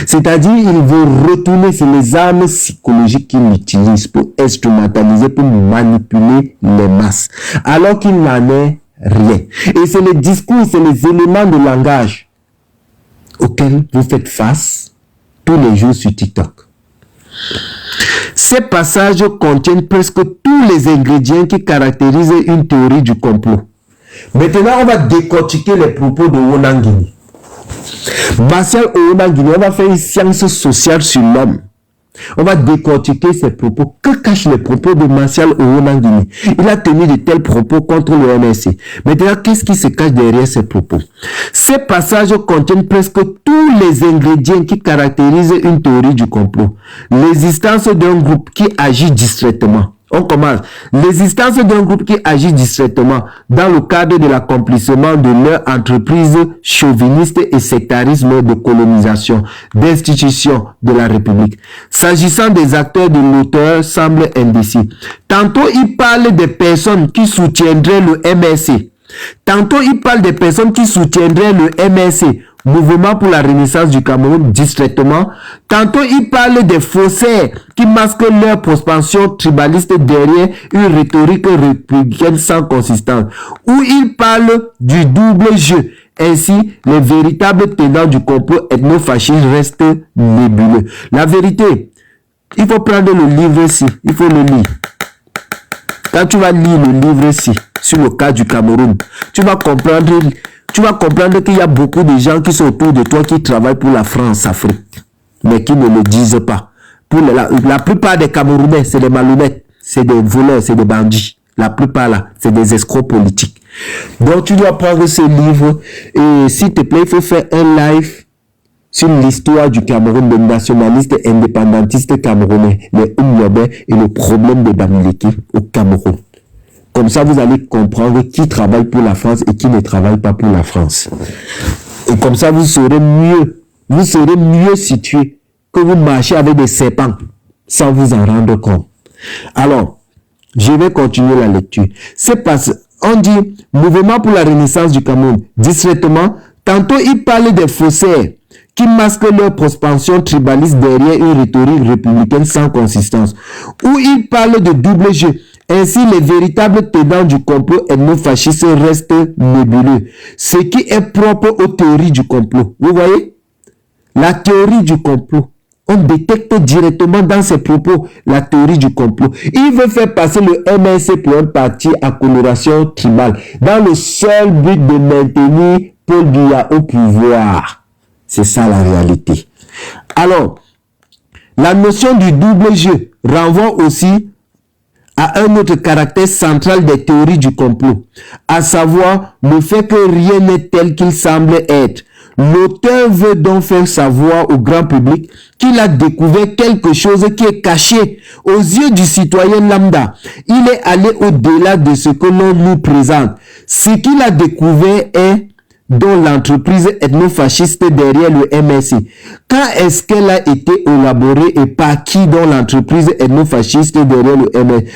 Speaker 1: C'est-à-dire, il veut retourner sur les armes psychologiques qu'il utilise pour instrumentaliser, pour manipuler les masses, alors qu'il n'en est rien. Et c'est les discours, c'est les éléments de langage auxquels vous faites face tous les jours sur TikTok. Ces passages contiennent presque tous les ingrédients qui caractérisent une théorie du complot. Maintenant, on va décortiquer les propos de Wonangini. Martial Owonangini, on va faire une science sociale sur l'homme. On va décortiquer ses propos. Que cachent les propos de Martial Owonangini? Il a tenu de tels propos contre le MSC. Maintenant, qu'est-ce qui se cache derrière ces propos? Ces passages contiennent presque tous les ingrédients qui caractérisent une théorie du complot. L'existence d'un groupe qui agit distraitement. On commence. L'existence d'un groupe qui agit distraitement dans le cadre de l'accomplissement de leur entreprise chauviniste et sectarisme de colonisation, d'institution de la République. S'agissant des acteurs de l'auteur, semble indécis. Tantôt, il parle des personnes qui soutiendraient le MSC. Tantôt, il parle des personnes qui soutiendraient le MSC, Mouvement pour la Renaissance du Cameroun, distraitement. Tantôt, il parle des faussaires qui masquent leur prospension tribaliste derrière une rhétorique républicaine sans consistance. Ou il parle du double jeu. Ainsi, les véritables tenants du complot ethno-fasciste restent nébuleux. La vérité, il faut prendre le livre-ci, il faut le lire. Quand tu vas lire le livre-ci sur le cas du Cameroun, tu vas comprendre qu'il y a beaucoup de gens qui sont autour de toi qui travaillent pour la France-Afrique, mais qui ne le disent pas. Pour la plupart des Camerounais, c'est des malhonnêtes, c'est des voleurs, c'est des bandits. La plupart là, c'est des escrocs politiques. Donc tu dois prendre ce livre et s'il te plaît, il faut faire un live sur l'histoire du Cameroun, des nationalistes indépendantistes camerounais, les Oumyobé et le problème de Bamileke au Cameroun. Comme ça, vous allez comprendre qui travaille pour la France et qui ne travaille pas pour la France. Et comme ça, vous serez mieux situé que vous marchez avec des serpents sans vous en rendre compte. Alors, Je vais continuer la lecture. C'est parce on dit mouvement pour la renaissance du Cameroun. Discrètement, tantôt ils parlent des faussaires qui masquent leur prospension tribaliste derrière une rhétorique républicaine sans consistance. Ou ils parlent de double jeu. Ainsi, les véritables tenants du complot ethno-fasciste restent nébuleux. Ce qui est propre aux théories du complot. Vous voyez? La théorie du complot. On détecte directement dans ses propos la théorie du complot. Il veut faire passer le MNC pour un parti à coloration tribale dans le seul but de maintenir Paul Biya au pouvoir. C'est ça la réalité. Alors, la notion du double jeu renvoie aussi à un autre caractère central des théories du complot, à savoir le fait que rien n'est tel qu'il semble être. L'auteur veut donc faire savoir au grand public qu'il a découvert quelque chose qui est caché aux yeux du citoyen lambda. Il est allé au-delà de ce que l'on nous présente. Ce qu'il a découvert est dont l'entreprise ethno-fasciste derrière le MSI. Quand est-ce qu'elle a été élaborée et par qui dans l'entreprise ethno-fasciste derrière le MSI?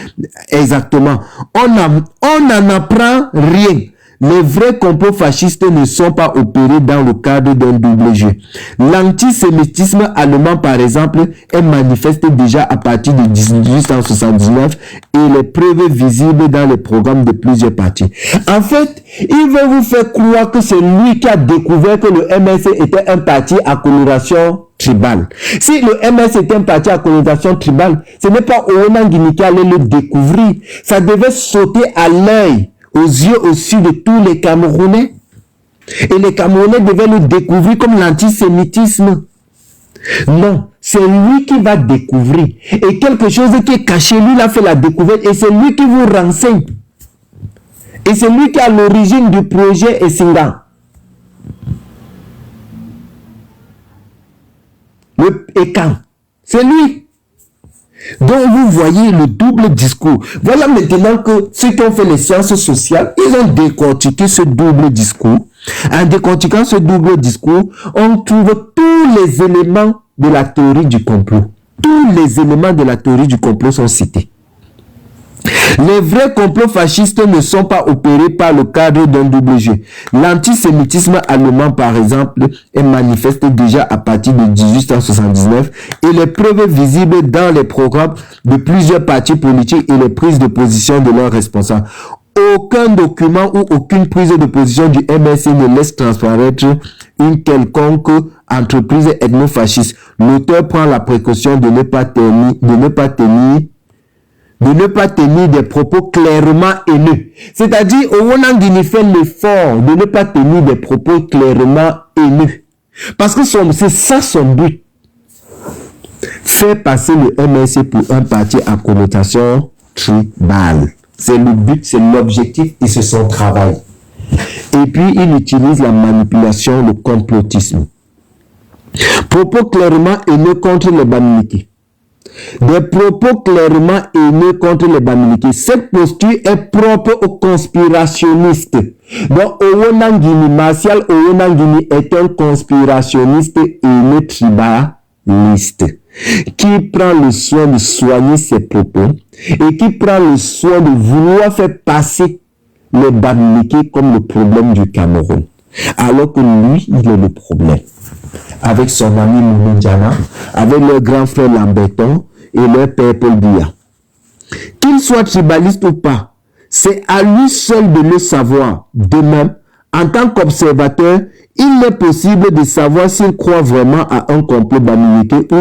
Speaker 1: Exactement. On n'en apprend rien. Les vrais complots fascistes ne sont pas opérés dans le cadre d'un double jeu. L'antisémitisme allemand, par exemple, est manifesté déjà à partir de 1879 et les preuves visibles dans les programmes de plusieurs partis. En fait, il veut vous faire croire que c'est lui qui a découvert que le MSC était un parti à coloration tribale. Si le MS était un parti à connotation tribale, ce n'est pas Oona Nguini qui allait le découvrir. Ça devait sauter à l'œil, aux yeux au-dessus de tous les Camerounais. Et les Camerounais devaient le découvrir comme l'antisémitisme. Non, c'est lui qui va découvrir. Et quelque chose qui est caché, lui, il a fait la découverte. Et c'est lui qui vous renseigne. Et c'est lui qui est à l'origine du projet Essinga. Le Ekan. C'est lui. Donc, vous voyez le double discours. Voilà maintenant que ceux qui ont fait les sciences sociales, ils ont décortiqué ce double discours. En décortiquant ce double discours, on trouve tous les éléments de la théorie du complot. Tous les éléments de la théorie du complot sont cités. Les vrais complots fascistes ne sont pas opérés par le cadre d'un double jeu. L'antisémitisme allemand, par exemple, est manifesté déjà à partir de 1879 et les preuves visibles dans les programmes de plusieurs partis politiques et les prises de position de leurs responsables. Aucun document ou aucune prise de position du MSC ne laisse transparaître une quelconque entreprise ethno-fasciste. L'auteur prend la précaution de ne pas tenir des propos clairement haineux. C'est-à-dire, Oona Nguini fait l'effort de ne pas tenir des propos clairement haineux. Parce que c'est ça son but. Faire passer le MSC pour un parti à connotation tribale. C'est le but, c'est l'objectif et c'est son travail. Et puis, il utilise la manipulation, le complotisme. Propos clairement haineux contre les Bamileke. Des propos clairement haineux contre les Bamileke. Cette posture est propre aux conspirationnistes. Donc, Oona Nguini, Martial Oona Nguini est un conspirationniste haineux tribaliste qui prend le soin de soigner ses propos et qui prend le soin de vouloir faire passer les Bamileke comme le problème du Cameroun. Alors que lui, il est le problème. Avec son ami Moumou-Diana, avec leur grand frère Lamberton et leur père Paul Biya. Qu'il soit tribaliste ou pas, c'est à lui seul de le savoir. De même, en tant qu'observateur, il est possible de savoir s'il croit vraiment à un complot Bamileke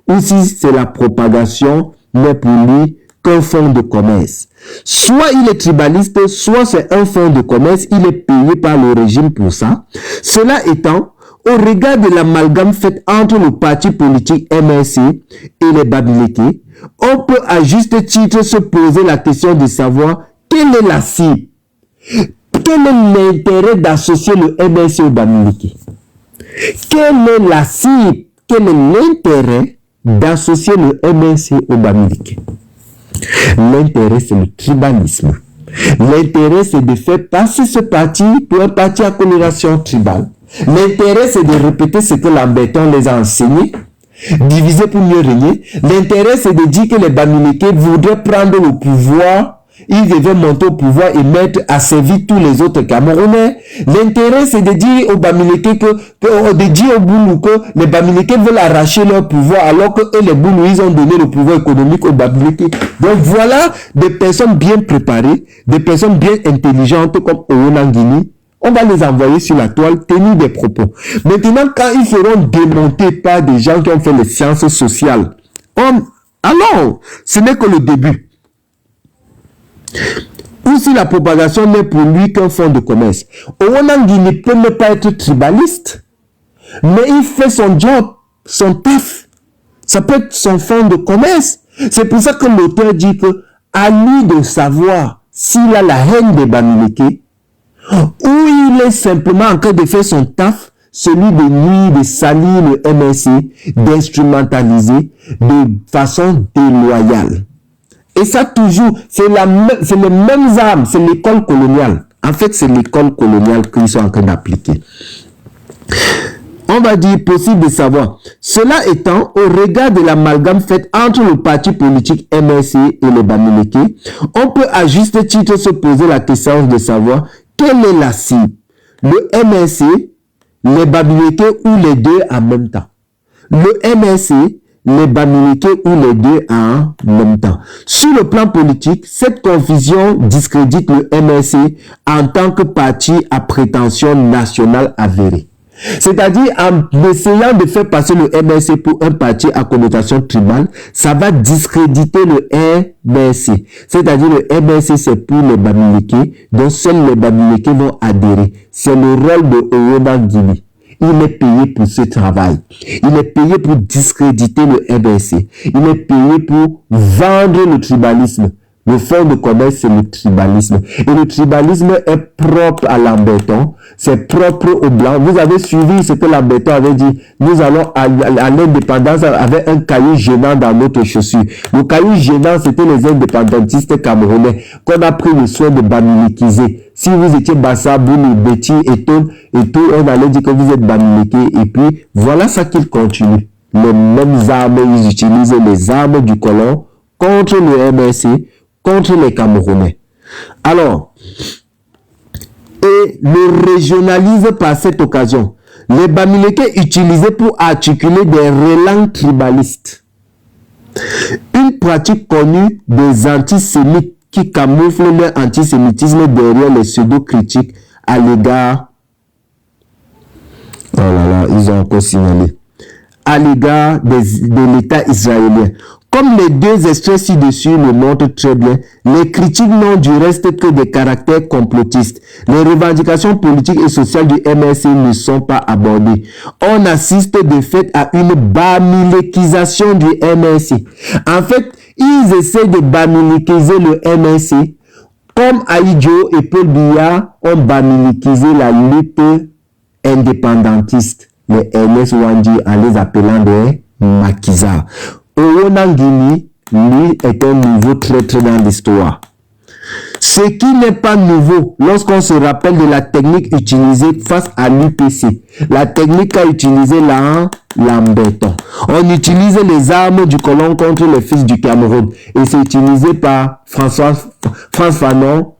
Speaker 1: ou si c'est la propagation, mais pour lui, qu'un fonds de commerce. Soit il est tribaliste, soit c'est un fonds de commerce, il est payé par le régime pour ça. Cela étant, au regard de l'amalgame fait entre le parti politique MRC et les Bamileke, on peut à juste titre se poser la question de savoir quelle est la cible. Quel est l'intérêt d'associer le MRC au Bamileke? Quelle est la cible? Quel est l'intérêt d'associer le MRC au Bamileke? L'intérêt, c'est le tribalisme. L'intérêt, c'est de faire passer ce parti pour un parti à coloration tribale. L'intérêt, c'est de répéter ce que Lamberton les a enseigné. Diviser pour mieux régner. L'intérêt, c'est de dire que les Bamileke voudraient prendre le pouvoir. Ils devaient monter au pouvoir et mettre à servir tous les autres Camerounais. L'intérêt, c'est de dire aux Bamileke de dire aux Boulou que les Bamileke veulent arracher leur pouvoir alors que eux, les Boulou, ils ont donné le pouvoir économique aux Bamileke. Donc voilà des personnes bien préparées, des personnes bien intelligentes comme Owonangini. On va les envoyer sur la toile, tenir des propos. Maintenant, quand ils seront démontés par des gens qui ont fait les sciences sociales, alors, ce n'est que le début. Ou si la propagation n'est pour lui qu'un fonds de commerce. Owonangini ne peut ne pas être tribaliste, mais il fait son job, son taf. Ça peut être son fonds de commerce. C'est pour ça que l'auteur dit que à lui de savoir s'il a la haine des Bamileke ou il est simplement en train de faire son taf, celui de nuire, de salir le MSC, d'instrumentaliser de façon déloyale. Et ça toujours, c'est les mêmes armes, c'est l'école coloniale. En fait, c'est l'école coloniale qu'ils sont en train d'appliquer. On va dire possible de savoir. Cela étant, au regard de l'amalgame fait entre le parti politique MSC et les Bamileke, on peut à juste titre se poser la question de savoir quelle est la cible. Le MSC, les Bamileke ou les deux en même temps. Le MSC, les Bamileke ou les deux en même temps. Sur le plan politique, cette confusion discrédite le MSC en tant que parti à prétention nationale avérée. C'est-à-dire, en essayant de faire passer le MSC pour un parti à connotation tribale, ça va discréditer le MSC. C'est-à-dire, le MSC, c'est pour les Bamileke, dont seuls les Bamileke vont adhérer. C'est le rôle de Owonangini. Il est payé pour ce travail. Il est payé pour discréditer le MSC. Il est payé pour vendre le tribalisme. Le fonds de commerce, c'est le tribalisme. Et le tribalisme est propre à Lamberton. C'est propre aux Blancs. Vous avez suivi ce que Lamberton avait dit. Nous allons à l'indépendance avec un caillou gênant dans notre chaussure. Le caillou gênant, c'était les indépendantistes camerounais qu'on a pris le soin de bamilikiser. Si vous étiez Bassa, Bouni, Betty et tout, on allait dire que vous êtes bamileke. Et puis, voilà ça qu'ils continuent. Les mêmes armes, ils utilisent les armes du colon contre le MSC, contre les Camerounais. Alors, et le régionalise par cette occasion. Les Bamileke utilisés pour articuler des relents tribalistes. Une pratique connue des antisémites qui camouflent leur antisémitisme derrière les pseudo-critiques à l'égard. Oh là là, ils ont encore signalé. À l'égard de l'État israélien. Comme les deux extraits ci-dessus le montrent très bien, les critiques n'ont du reste que des caractères complotistes. Les revendications politiques et sociales du MSC ne sont pas abordées. On assiste de fait à une bamilekisation du MSC. En fait, ils essaient de bamilikiser le MSC comme Aïdjo et Paul Biya ont bamilikisé la lutte indépendantiste, les Ernest Ouandji en les appelant des maquisards. Owonangini, lui, est un nouveau traître dans l'histoire. Ce qui n'est pas nouveau lorsqu'on se rappelle de la technique utilisée face à l'UPC. La technique qu'a utilisée Lamberton. On utilise les armes du colon contre les fils du Cameroun. Et c'est utilisé par France Fanon,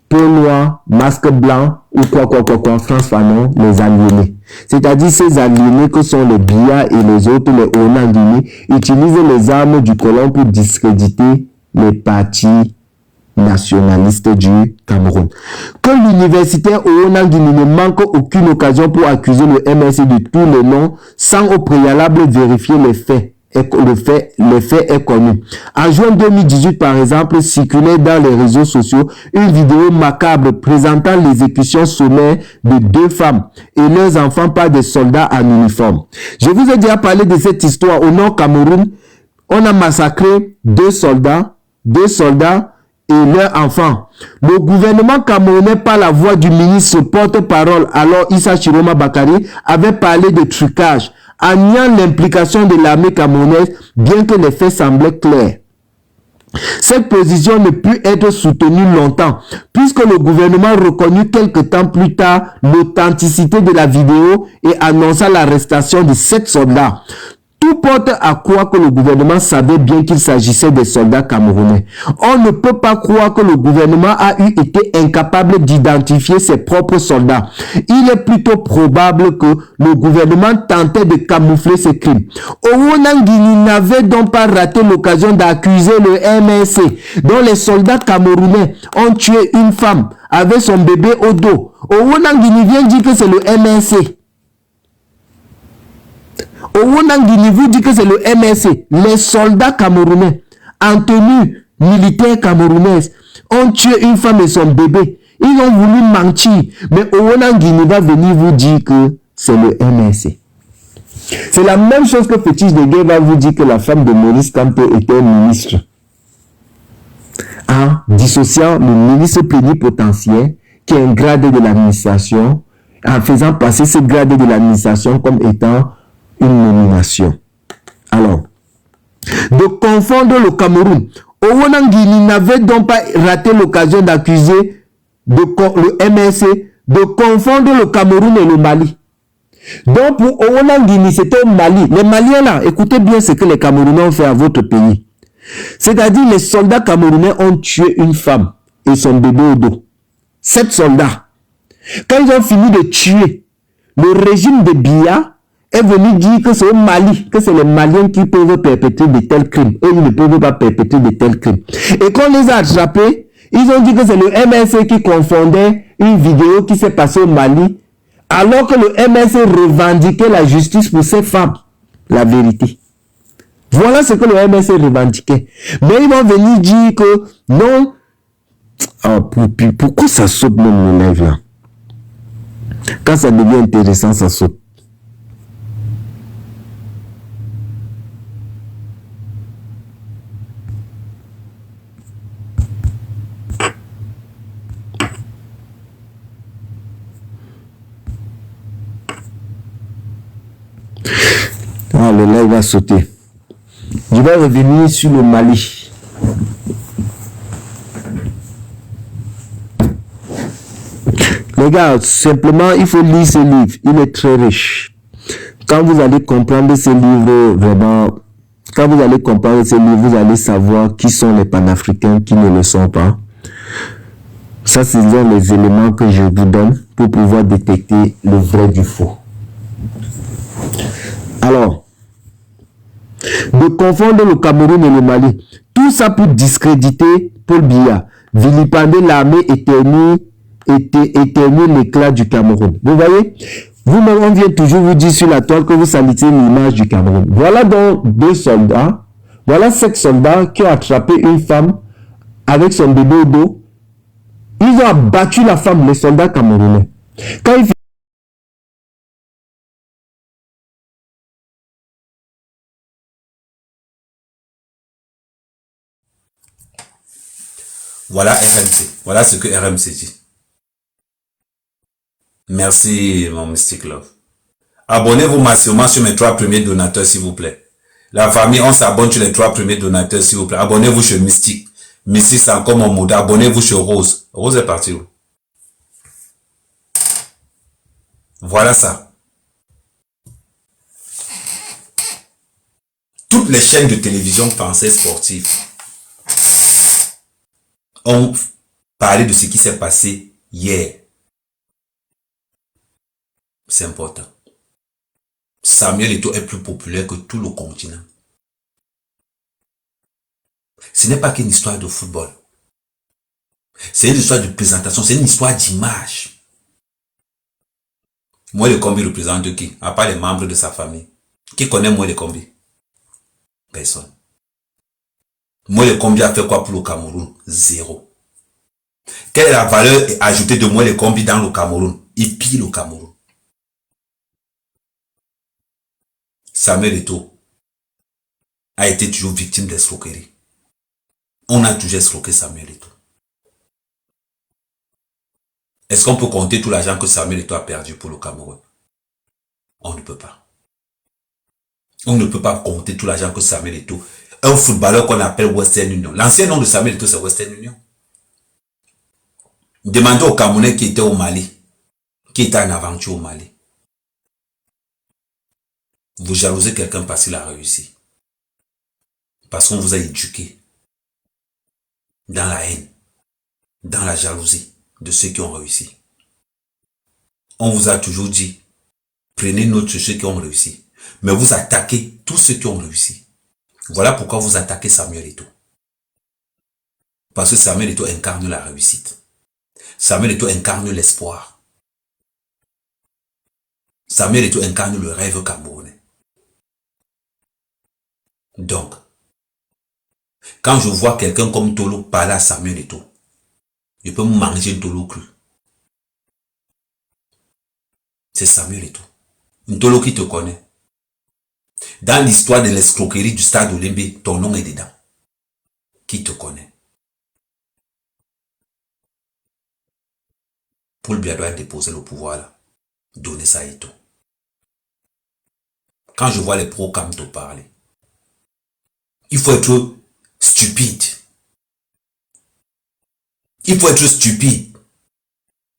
Speaker 1: Peau Noire, Masque Blanc, ou France Fanon, les aliénés. C'est-à-dire ces aliénés que sont les Biya et les autres, les Owonangini, utilisent les armes du colon pour discréditer les partis nationalistes du Cameroun. Que l'universitaire Owonangini ne manque aucune occasion pour accuser le MSC de tous les noms sans au préalable vérifier les faits. Le fait est connu. En juin 2018, par exemple, circulait dans les réseaux sociaux une vidéo macabre présentant l'exécution sommaire de 2 femmes et leurs enfants par des soldats en uniforme. Je vous ai déjà parlé de cette histoire. Au Nord Cameroun, on a massacré 2 soldats et leurs enfants. Le gouvernement camerounais, par la voix du ministre porte-parole, alors Issa Chiroma Bakari, avait parlé de trucage, en niant l'implication de l'armée camerounaise, bien que les faits semblaient clairs. Cette position ne put être soutenue longtemps, puisque le gouvernement reconnut quelque temps plus tard l'authenticité de la vidéo et annonça l'arrestation de 7 soldats. Tout porte à croire que le gouvernement savait bien qu'il s'agissait des soldats camerounais. On ne peut pas croire que le gouvernement a été incapable d'identifier ses propres soldats. Il est plutôt probable que le gouvernement tentait de camoufler ses crimes. Owonangini n'avait donc pas raté l'occasion d'accuser le MNC, dont les soldats camerounais ont tué une femme avec son bébé au dos. Owonangini vient dire que c'est le MNC. Owonangini vous dit que c'est le MNC. Les soldats camerounais en tenue militaire camerounaise ont tué une femme et son bébé. Ils ont voulu mentir. Mais Owonangini va venir vous dire que c'est le MNC. C'est la même chose que Fétiche de Guerre va vous dire que la femme de Maurice Kamto était ministre. En dissociant le ministre plénipotentiaire, qui est un grade de l'administration, en faisant passer ce grade de l'administration comme étant une nomination. Alors, de confondre le Cameroun. Owonangini n'avait donc pas raté l'occasion d'accuser le MNC de confondre le Cameroun et le Mali. Donc pour Owonangini, c'était au Mali. Les Maliens là, écoutez bien ce que les Camerounais ont fait à votre pays. C'est-à-dire les soldats camerounais ont tué une femme et son bébé au dos. 7 soldats. Quand ils ont fini de tuer, le régime de Biya est venu dire que c'est au Mali, que c'est les Maliens qui peuvent perpétrer de tels crimes. Eux, ils ne peuvent pas perpétrer de tels crimes. Et quand on les a attrapés, ils ont dit que c'est le MNC qui confondait une vidéo qui s'est passée au Mali, alors que le MNC revendiquait la justice pour ces femmes. La vérité. Voilà ce que le MNC revendiquait. Mais ils vont venir dire que non. Oh, pourquoi ça saute même le lèvre là? Quand ça devient intéressant, ça saute. Ah, le live va sauter. Je vais revenir sur le Mali. Les gars, simplement, il faut lire ce livre. Il est très riche. Quand vous allez comprendre ce livre, vraiment, quand vous allez comprendre ce livre, vous allez savoir qui sont les panafricains, qui ne le sont pas. Ça, ce sont les éléments que je vous donne pour pouvoir détecter le vrai du faux. Alors, de confondre le Cameroun et le Mali. Tout ça pour discréditer Paul Biya, vilipender l'armée éternue l'éclat du Cameroun. Vous voyez, vous-même, on vient toujours vous dire sur la toile que vous salissez l'image du Cameroun. Voilà donc 2 soldats, voilà 7 soldats qui ont attrapé une femme avec son bébé au dos. Ils ont abattu la femme, les soldats camerounais. Quand ils
Speaker 2: Voilà RMC. Voilà ce que RMC dit. Merci, mon Mystic Love. Abonnez-vous massivement sur mes 3 premiers donateurs, s'il vous plaît. La famille, on s'abonne sur les 3 premiers donateurs, s'il vous plaît. Abonnez-vous sur Mystic. Mystic, c'est encore mon mot. Abonnez-vous sur Rose. Rose est partie où? Voilà ça. Toutes les chaînes de télévision françaises sportives ont parlé de ce qui s'est passé hier. C'est important. Samuel Eto'o est plus populaire que tout le continent. Ce n'est pas qu'une histoire de football. C'est une histoire de présentation, c'est une histoire d'image. Moelle Kombi représente qui? À part les membres de sa famille. Qui connaît Moelle Kombi? Personne. Moelle Kombi a fait quoi pour le Cameroun? Zéro. Quelle est la valeur ajoutée de Moelle Kombi dans le Cameroun? Il pille le Cameroun. Samuel Eto'o a été toujours victime d'escroquerie. On a toujours escroqué Samuel Eto'o. Est-ce qu'on peut compter tout l'argent que Samuel Eto'o a perdu pour le Cameroun? On ne peut pas. On ne peut pas compter tout l'argent que Samuel Eto'o, un footballeur qu'on appelle Western Union. L'ancien nom de Samuel Eto'o, c'est Western Union. Demandez aux Camerounais qui étaient au Mali, qui étaient en aventure au Mali. Vous jalousez quelqu'un parce qu'il a réussi. Parce qu'on vous a éduqué dans la haine, dans la jalousie de ceux qui ont réussi. On vous a toujours dit, prenez note sur ceux qui ont réussi. Mais vous attaquez tous ceux qui ont réussi. Voilà pourquoi vous attaquez Samuel Eto'o. Parce que Samuel Eto'o incarne la réussite. Samuel Eto'o incarne l'espoir. Samuel Eto'o incarne le rêve camerounais. Donc, quand je vois quelqu'un comme Tolo parler à Samuel Eto'o, je peux manger un Tolo cru. C'est Samuel Eto'o. Un Tolo qui te connaît. Dans l'histoire de l'escroquerie du stade Olembe, ton nom est dedans. Qui te connaît? Paul Biya doit déposer le pouvoir là. Donner ça à Eto'o. Quand je vois les pro-Kamto parler, il faut être stupide. Il faut être stupide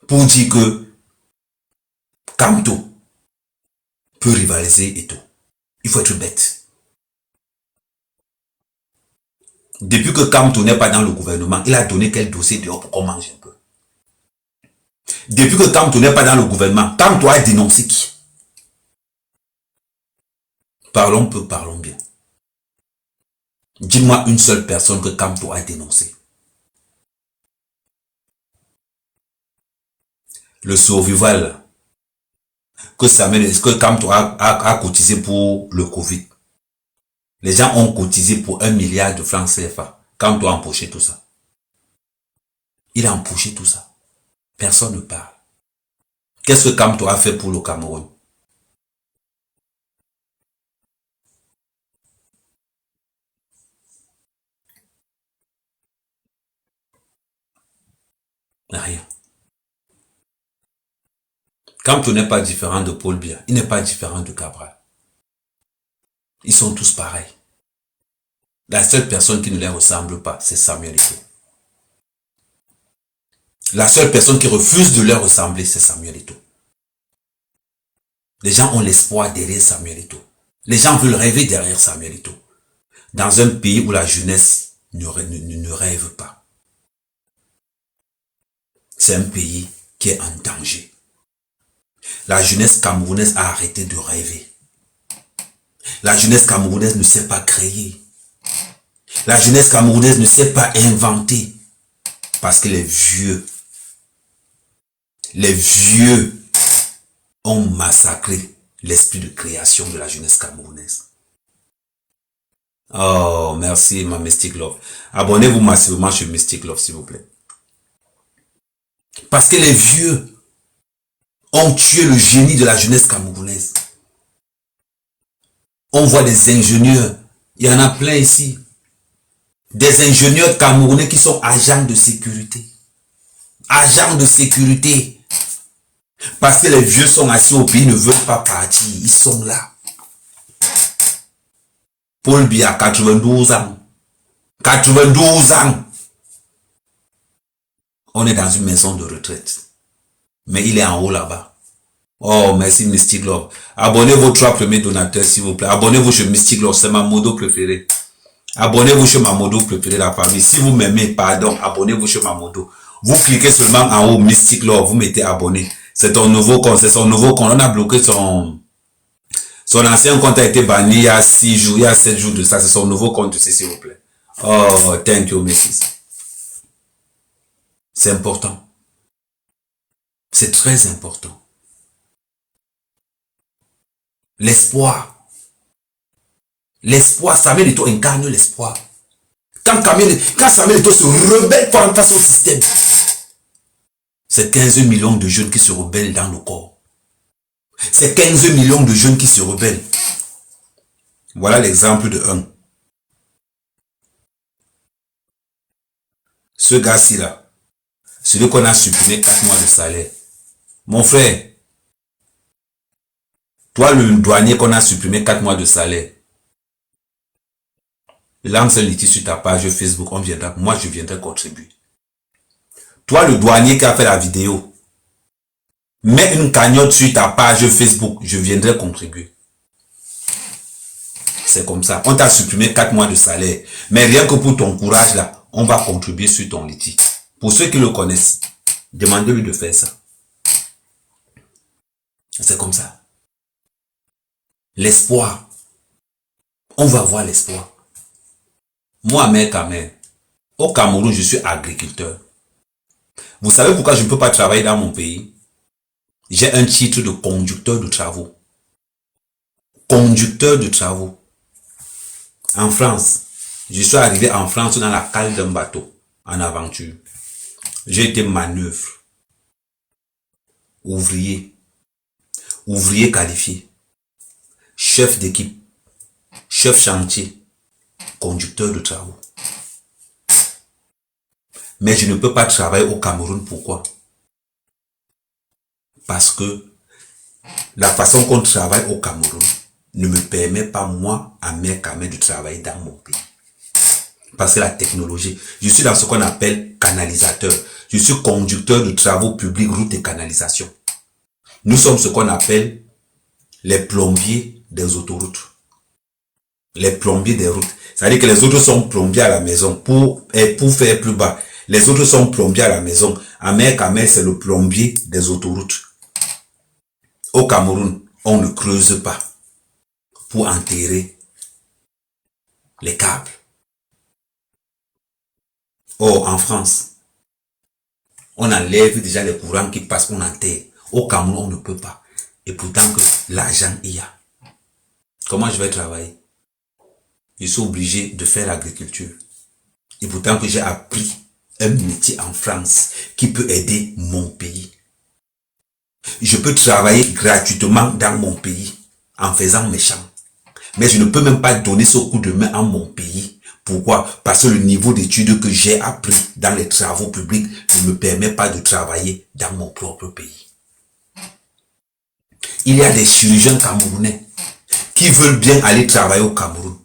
Speaker 2: pour dire que Kamto peut rivaliser Eto'o. Il faut être bête. Depuis que Kamto n'est pas dans le gouvernement, il a donné quel dossier dehors pour qu'on mange un peu. Depuis que Kamto n'est pas dans le gouvernement, Kamto a dénoncé qui? Parlons peu, parlons bien. Dis-moi une seule personne que Kamto a dénoncé. Le survival que Kamto a cotisé pour le Covid. Les gens ont cotisé pour 1 milliard de francs CFA. Kamto a empoché tout ça. Il a empoché tout ça. Personne ne parle. Qu'est-ce que Kamto a fait pour le Cameroun? Rien. Kamto n'est pas différent de Paul Biya. Il n'est pas différent de Cabral. Ils sont tous pareils. La seule personne qui ne les ressemble pas, c'est Samuel Eto'o. La seule personne qui refuse de leur ressembler, c'est Samuel Eto'o. Les gens ont l'espoir derrière Samuel Eto'o. Les gens veulent rêver derrière Samuel Eto'o. Dans un pays où la jeunesse ne rêve pas. C'est un pays qui est en danger. La jeunesse camerounaise a arrêté de rêver. La jeunesse camerounaise ne sait pas créer. La jeunesse camerounaise ne sait pas inventer. Parce que les vieux ont massacré l'esprit de création de la jeunesse camerounaise. Oh, merci ma Mystic Love. Abonnez-vous massivement sur Mystic Love, s'il vous plaît. Parce que les vieux ont tué le génie de la jeunesse camerounaise. On voit des ingénieurs, il y en a plein ici. Des ingénieurs camerounais qui sont agents de sécurité. Agents de sécurité. Parce que les vieux sont assis au pays, ne veulent pas partir. Ils sont là. Paul Biya, 92 ans. 92 ans. On est dans une maison de retraite. Mais il est en haut là-bas. Oh, merci Mystic Love. Abonnez-vous aux 3 premiers donateurs, s'il vous plaît. Abonnez-vous chez Mystic Love, c'est ma modo préférée. Abonnez-vous chez ma modo préférée, la famille. Si vous m'aimez, pardon, abonnez-vous chez ma modo. Vous cliquez seulement en haut, Mystic Love, vous mettez abonné. C'est ton nouveau compte, c'est son nouveau compte. On a bloqué son ancien compte a été banni il y a 6 jours, il y a 7 jours de ça. C'est son nouveau compte, s'il vous plaît. Oh, thank you, Mrs. C'est important. C'est très important. L'espoir. L'espoir, Samuel Eto'o incarne l'espoir. Quand Samuel Eto'o se rebelle face au système, c'est 15 millions de jeunes qui se rebellent dans le corps. C'est 15 millions de jeunes qui se rebellent. Voilà l'exemple de un. Ce gars-ci là, celui qu'on a supprimé 4 mois de salaire. Mon frère, toi le douanier qu'on a supprimé 4 mois de salaire, lance un litige sur ta page Facebook, moi je viendrai contribuer. Toi le douanier qui a fait la vidéo, mets une cagnotte sur ta page Facebook, je viendrai contribuer. C'est comme ça. On t'a supprimé 4 mois de salaire. Mais rien que pour ton courage là, on va contribuer sur ton litige. Pour ceux qui le connaissent, demandez-lui de faire ça. C'est comme ça. L'espoir. On va voir l'espoir. Moi, mec, au Cameroun, je suis agriculteur. Vous savez pourquoi je ne peux pas travailler dans mon pays? J'ai un titre de conducteur de travaux. Conducteur de travaux. En France, je suis arrivé en France dans la cale d'un bateau, en aventure. J'ai été manœuvre. Ouvrier. Ouvrier qualifié. Chef d'équipe. Chef chantier. Conducteur de travaux. Mais je ne peux pas travailler au Cameroun. Pourquoi? Parce que la façon qu'on travaille au Cameroun ne me permet pas, moi, à Kamé, de travailler dans mon pays. Parce que la technologie, je suis dans ce qu'on appelle canalisateur. Je suis conducteur de travaux publics, routes et canalisations. Nous sommes ce qu'on appelle les plombiers des autoroutes. Les plombiers des routes. C'est-à-dire que les autres sont plombiers à la maison pour faire plus bas. Les autres sont plombiers à la maison. Kamé, c'est le plombier des autoroutes. Au Cameroun, on ne creuse pas pour enterrer les câbles. Or, en France, on enlève déjà les courants qui passent, on enterre. Au Cameroun, on ne peut pas. Et pourtant que l'argent y a. Comment je vais travailler? Je suis obligé de faire l'agriculture. Et pourtant que j'ai appris un métier en France qui peut aider mon pays. Je peux travailler gratuitement dans mon pays en faisant mes champs. Mais je ne peux même pas donner ce coup de main à mon pays. Pourquoi? Parce que le niveau d'études que j'ai appris dans les travaux publics ne me permet pas de travailler dans mon propre pays. Il y a des chirurgiens camerounais qui veulent bien aller travailler au Cameroun.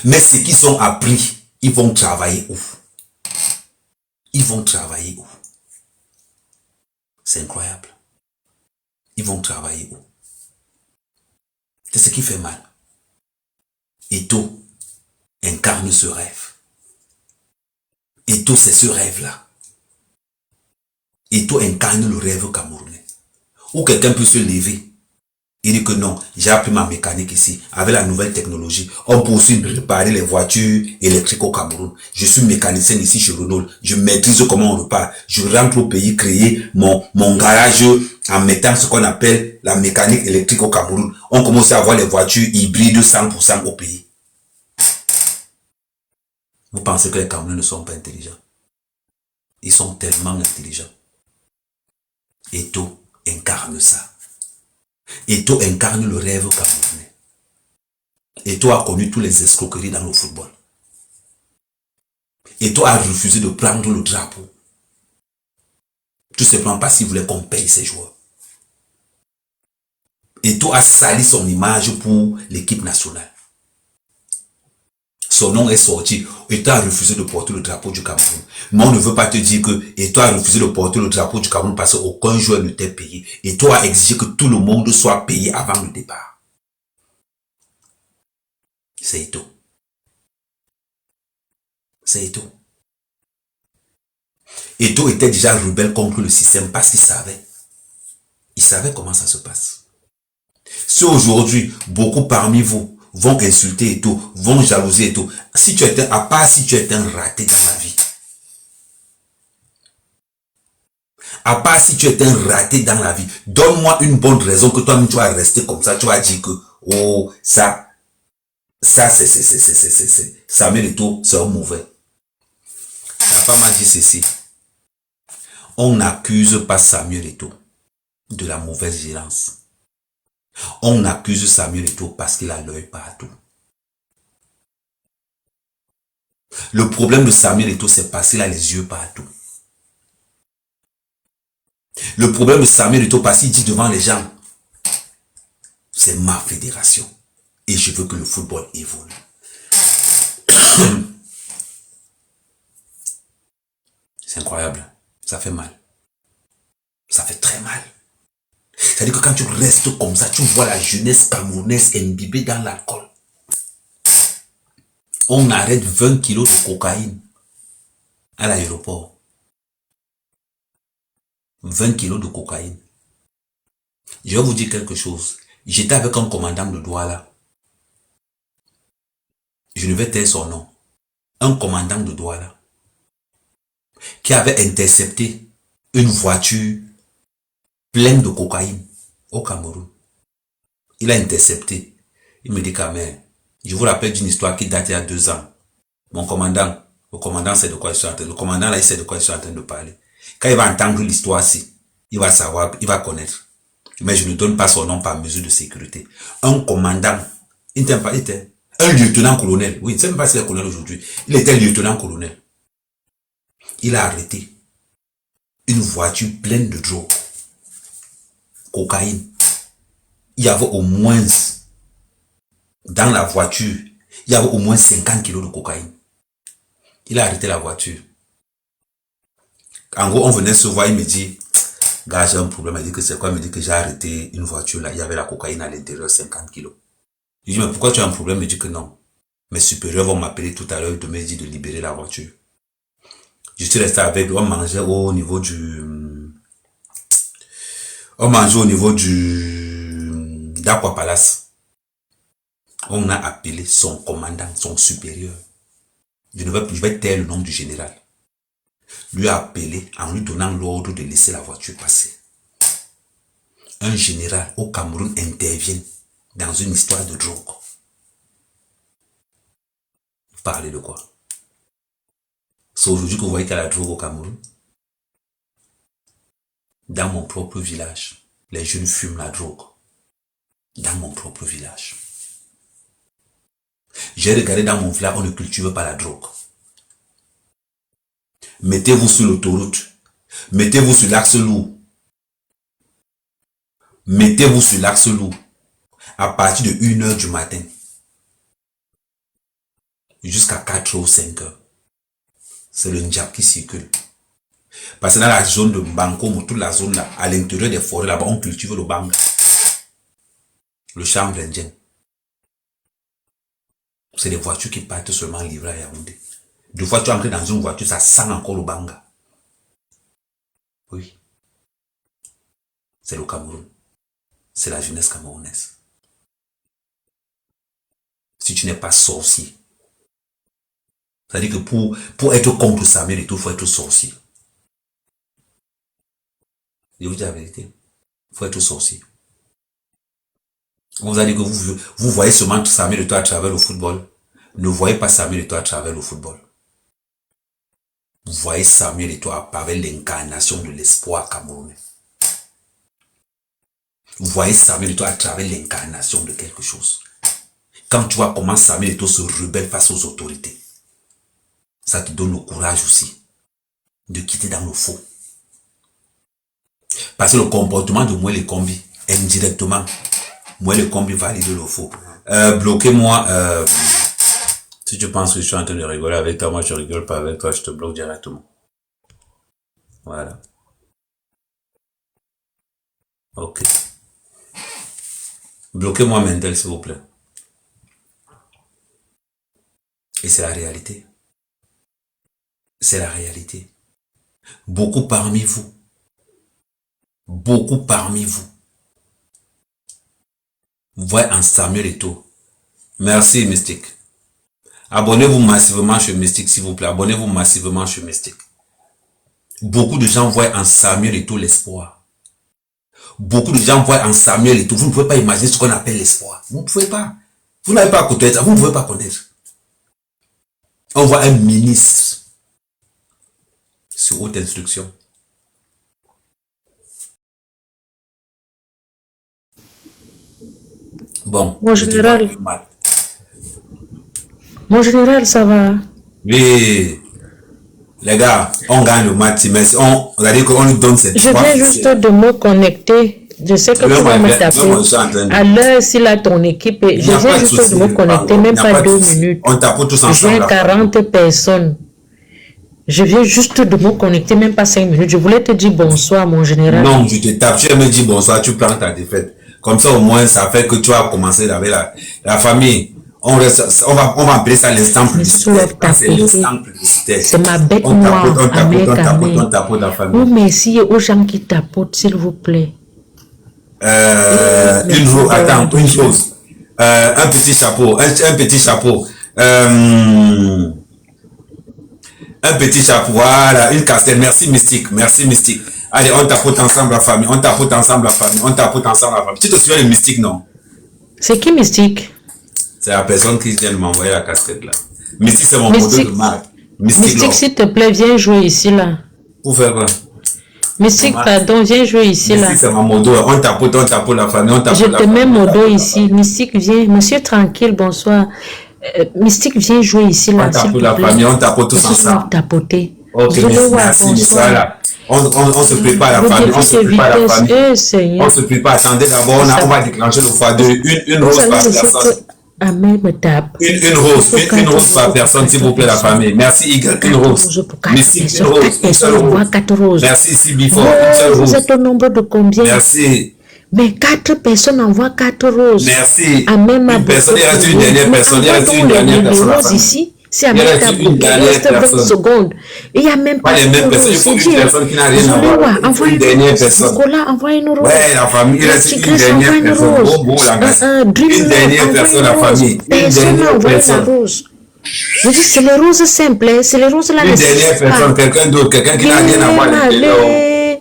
Speaker 2: Mais ce qu'ils ont appris, ils vont travailler où? Ils vont travailler où? C'est incroyable. Ils vont travailler où? C'est ce qui fait mal. Eto'o incarne ce rêve. Eto'o, c'est ce rêve-là. Eto'o incarne le rêve camerounais. Où quelqu'un peut se lever et dire que non, j'ai appris ma mécanique ici. Avec la nouvelle technologie, on peut aussi réparer les voitures électriques au Cameroun. Je suis mécanicien ici chez Renault. Je maîtrise comment on repart. Je rentre au pays créer mon garage en mettant ce qu'on appelle la mécanique électrique au Cameroun. On commence à avoir les voitures hybrides 100% au pays. Vous pensez que les Camerounais ne sont pas intelligents? Ils sont tellement intelligents. Eto'o incarne ça. Eto'o incarne le rêve camerounais. Eto'o a connu tous les escroqueries dans le football. Eto'o a refusé de prendre le drapeau. Tout simplement parce qu'il voulait qu'on paye ses joueurs. Eto'o a sali son image pour l'équipe nationale. Son nom est sorti. Eto'o a refusé de porter le drapeau du Cameroun. Mais on ne veut pas te dire que Eto'o a refusé de porter le drapeau du Cameroun parce qu'aucun joueur ne t'est payé. Eto'o a exigé que tout le monde soit payé avant le départ. C'est Eto'o. C'est Eto'o. Eto'o était déjà rebelle contre le système parce qu'il savait. Il savait comment ça se passe. Si aujourd'hui, beaucoup parmi vous vont insulter Eto'o, vont jalouser Eto'o, à part si tu es un raté dans la vie. À part si tu es un raté dans la vie, donne-moi une bonne raison que toi-même tu vas rester comme ça, tu vas dire que, oh, ça c'est Samuel Eto'o, c'est un mauvais. Papa m'a dit ceci. On n'accuse pas Samuel Eto'o de la mauvaise gérance. On accuse Samuel Eto'o parce qu'il a l'œil partout. Le problème de Samuel Eto'o, c'est parce qu'il a les yeux partout. Le problème de Samuel Eto'o, parce qu'il dit devant les gens, c'est ma fédération. Et je veux que le football évolue. C'est incroyable. Ça fait mal. Ça fait très mal. C'est-à-dire que quand tu restes comme ça, tu vois la jeunesse camerounaise imbibée dans l'alcool. On arrête 20 kilos de cocaïne à l'aéroport. 20 kilos de cocaïne. Je vais vous dire quelque chose. J'étais avec un commandant de Douala. Je ne vais taire son nom. Un commandant de Douala qui avait intercepté une voiture pleine de cocaïne au Cameroun. Il a intercepté. Il me dit quand même, je vous rappelle d'une histoire qui date il y a 2 ans. Mon commandant, le commandant sait de quoi je suis en train de, le commandant là, il sait de quoi je suis en train de parler. Quand il va entendre l'histoire-ci, il va savoir, il va connaître. Mais je ne donne pas son nom par mesure de sécurité. Un commandant, il était un lieutenant-colonel. Oui, je ne sais même pas s'il est colonel aujourd'hui. Il était lieutenant-colonel. Il a arrêté une voiture pleine de drogue, cocaïne. Il y avait au moins, dans la voiture, il y avait au moins 50 kilos de cocaïne. Il a arrêté la voiture. En gros, on venait se voir, il me dit, gars, j'ai un problème. Il dit que c'est quoi? Il me dit que j'ai arrêté une voiture là, il y avait la cocaïne à l'intérieur, 50 kilos. Je dis, mais pourquoi tu as un problème? Il me dit que non. Mes supérieurs vont m'appeler tout à l'heure, de me dire de libérer la voiture. Je suis resté avec lui, on mangeait au niveau du... d'Aqua Palace. On a appelé son commandant, son supérieur. Je vais taire le nom du général. Lui a appelé en lui donnant l'ordre de laisser la voiture passer. Un général au Cameroun intervient dans une histoire de drogue. Vous parlez de quoi? C'est aujourd'hui que vous voyez qu'il y a la drogue au Cameroun. Dans mon propre village, les jeunes fument la drogue. Dans mon propre village. J'ai regardé dans mon village, on ne cultive pas la drogue. Mettez-vous sur l'autoroute. Mettez-vous sur l'axe lourd. Mettez-vous sur l'axe lourd. À partir de 1h du matin. Jusqu'à 4h ou 5h. C'est le Ndjap qui circule. Parce que dans la zone de Banco, toute la zone là, à l'intérieur des forêts là-bas, on cultive le banga. Le chanvre indien. C'est des voitures qui partent seulement livrées à Yaoundé. Deux fois tu entres dans une voiture, ça sent encore le banga. Oui. C'est le Cameroun. C'est la jeunesse camerounaise. Si tu n'es pas sorcier, c'est-à-dire que pour être contre Samuel et tout, il faut être sorcier. Je vous dis la vérité. Il faut être sorcier. On vous a dit que vous voyez seulement Samuel et toi à travers le football. Ne voyez pas Samuel et toi à travers le football. Vous voyez Samuel et toi avec l'incarnation de l'espoir camerounais. Vous voyez Samuel et toi à travers l'incarnation de quelque chose. Quand tu vois comment Samuel et toi se rebelle face aux autorités, ça te donne le courage aussi de quitter dans le faux. Parce que le comportement de Moël Kombi, indirectement, Moël Kombi valide le faux. Bloquez-moi. Si tu penses que je suis en train de rigoler avec toi, moi je rigole pas avec toi, je te bloque directement. Voilà. Ok. Bloquez-moi Mendel, s'il vous plaît. Et c'est la réalité. C'est la réalité. Beaucoup parmi vous, voient en Samuel Eto'o. Merci Mystique. Abonnez-vous massivement chez Mystique, s'il vous plaît. Abonnez-vous massivement chez Mystique. Beaucoup de gens voient en Samuel Eto'o l'espoir. Beaucoup de gens voient en Samuel Eto'o. Vous ne pouvez pas imaginer ce qu'on appelle l'espoir. Vous ne pouvez pas. Vous n'avez pas à côté de ça. Vous ne pouvez pas connaître. On voit un ministre sur haute instruction. Bon.
Speaker 3: Mon général, ça va?
Speaker 2: Oui. Les gars, on gagne le match, mais on a dit qu'on nous donne cette
Speaker 3: Je viens juste de me connecter. Je sais que tu vas me taper. À l'heure, si là, ton équipe est... Je viens juste de me connecter, même pas 2 minutes.
Speaker 2: On tape tous ensemble.
Speaker 3: J'ai 40 personnes. Je viens juste de me connecter, même pas 5 minutes. Je voulais te dire bonsoir, mon général.
Speaker 2: Non, je te tape. Tu me dis bonsoir, tu prends ta défaite. Comme ça, au moins, ça fait que tu as commencé avec la famille. on va appeler ça l'instant publicitaire. C'est l'instant publicitaire.
Speaker 3: C'est ma bête noire.
Speaker 2: On tapote la famille.
Speaker 3: Oh, merci aux gens qui tapotent, s'il vous plaît.
Speaker 2: Une chose. Un petit chapeau. Un petit chapeau. Un petit chapeau. Voilà, une casquette. Merci Mystique. Merci Mystique. Allez, on tapote ensemble la famille. On tapote ensemble la famille. On tapote ensemble la famille. Tu te souviens de Mystique, non?
Speaker 3: C'est qui Mystique?
Speaker 2: C'est la personne qui vient de m'envoyer la casquette là. Mystique, c'est mon modèle de marque.
Speaker 3: Mystique, s'il te plaît, viens jouer ici là.
Speaker 2: Pour faire quoi?
Speaker 3: Mystique, pardon, viens jouer ici là.
Speaker 2: Mystique, c'est mon modo. On tapote la famille. On tapote
Speaker 3: je te mets modo ici. Mystique, viens. Monsieur tranquille, bonsoir. Mystique, viens jouer ici là.
Speaker 2: On tapote la famille, on tapote tous ensemble.
Speaker 3: Tapoter.
Speaker 2: Ok, merci. Voilà. On se prépare la famille. On se prépare la famille. On se prépare. Attendez d'abord, on va déclencher le x2. Une rose par personne.
Speaker 3: Amen me tape.
Speaker 2: Une rose par personne, s'il vous plaît, la famille. Merci, Igor. Une rose. Mystique, une rose. Une seule rose. Merci, Sibifort. Une seule rose.
Speaker 3: Vous êtes au nombre de combien?
Speaker 2: Merci.
Speaker 3: Mais 4 personnes envoient 4 roses.
Speaker 2: Merci.
Speaker 3: Amen
Speaker 2: une personne, il reste une dernière personne. Il reste une dernière personne.
Speaker 3: Ici. C'est à une
Speaker 2: dernière personne.
Speaker 3: Secondes. Il n'y a même pas
Speaker 2: les mêmes personnes. Il faut une personne qui n'a rien à voir.
Speaker 3: Envoie
Speaker 2: une dernière personne.
Speaker 3: Nicolas, envoie une rose.
Speaker 2: Ouais, la famille, il reste une dernière personne. Une dernière personne, la famille. Une dernière personne.
Speaker 3: Je dis, c'est les roses simples. C'est les roses là.
Speaker 2: Une dernière personne, quelqu'un d'autre, quelqu'un qui n'a rien à voir avec les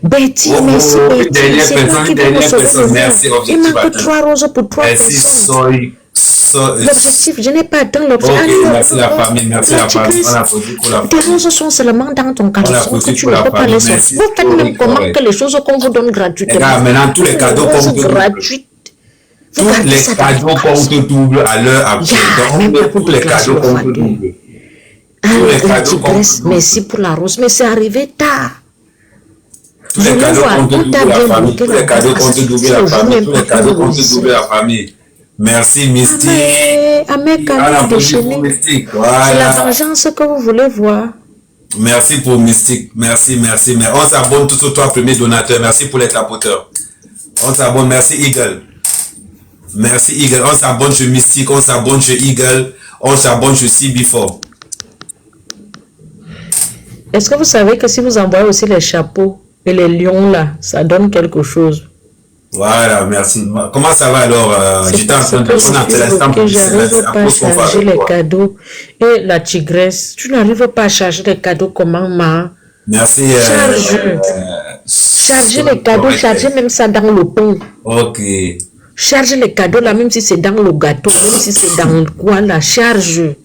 Speaker 3: Betty, merci.
Speaker 2: Une dernière personne, une dernière personne. Merci.
Speaker 3: Il manque 3 roses pour 3 personnes. L'objectif, je n'ai pas atteint l'objectif.
Speaker 2: Ok, merci la famille, merci la famille. On applaudit pour la famille.
Speaker 3: Tes roses sont seulement dans ton caleçon que tu ne peux pas les sortir. Vous faites même comment que les choses qu'on vous donne gratuitement.
Speaker 2: Regarde, maintenant tous les cadeaux comptent
Speaker 3: gratuites.
Speaker 2: Tous les cadeaux comptent double à l'heure actuelle. Donc, tous les cadeaux comptent double.
Speaker 3: Merci pour la rose, mais c'est arrivé tard.
Speaker 2: Tous les cadeaux comptent double la famille. Tous les cadeaux comptent double la famille. Tous les cadeaux comptent double la famille. Merci Mystique.
Speaker 3: Amen,
Speaker 2: Mystique.
Speaker 3: Voilà. C'est la vengeance que vous voulez voir.
Speaker 2: Merci pour Mystique. Merci. Mais on s'abonne tous aux 3 premiers donateurs. Merci pour les tapoteurs. On s'abonne. Merci Eagle. Merci Eagle. On s'abonne chez Mystique. On s'abonne chez Eagle. On s'abonne chez CB4.
Speaker 3: Est-ce que vous savez que si vous envoyez aussi les chapeaux et les lions là, ça donne quelque chose?
Speaker 2: Voilà, merci. Comment ça va alors? J'étais en train de
Speaker 3: j'arrive pas à charger les cadeaux. Et la tigresse, tu n'arrives pas à charger les cadeaux comment, ma?
Speaker 2: Merci.
Speaker 3: Charger les cadeaux, charger même ça dans le pont.
Speaker 2: Ok.
Speaker 3: Charge les cadeaux là, même si c'est dans le gâteau, même si c'est dans quoi là, charge.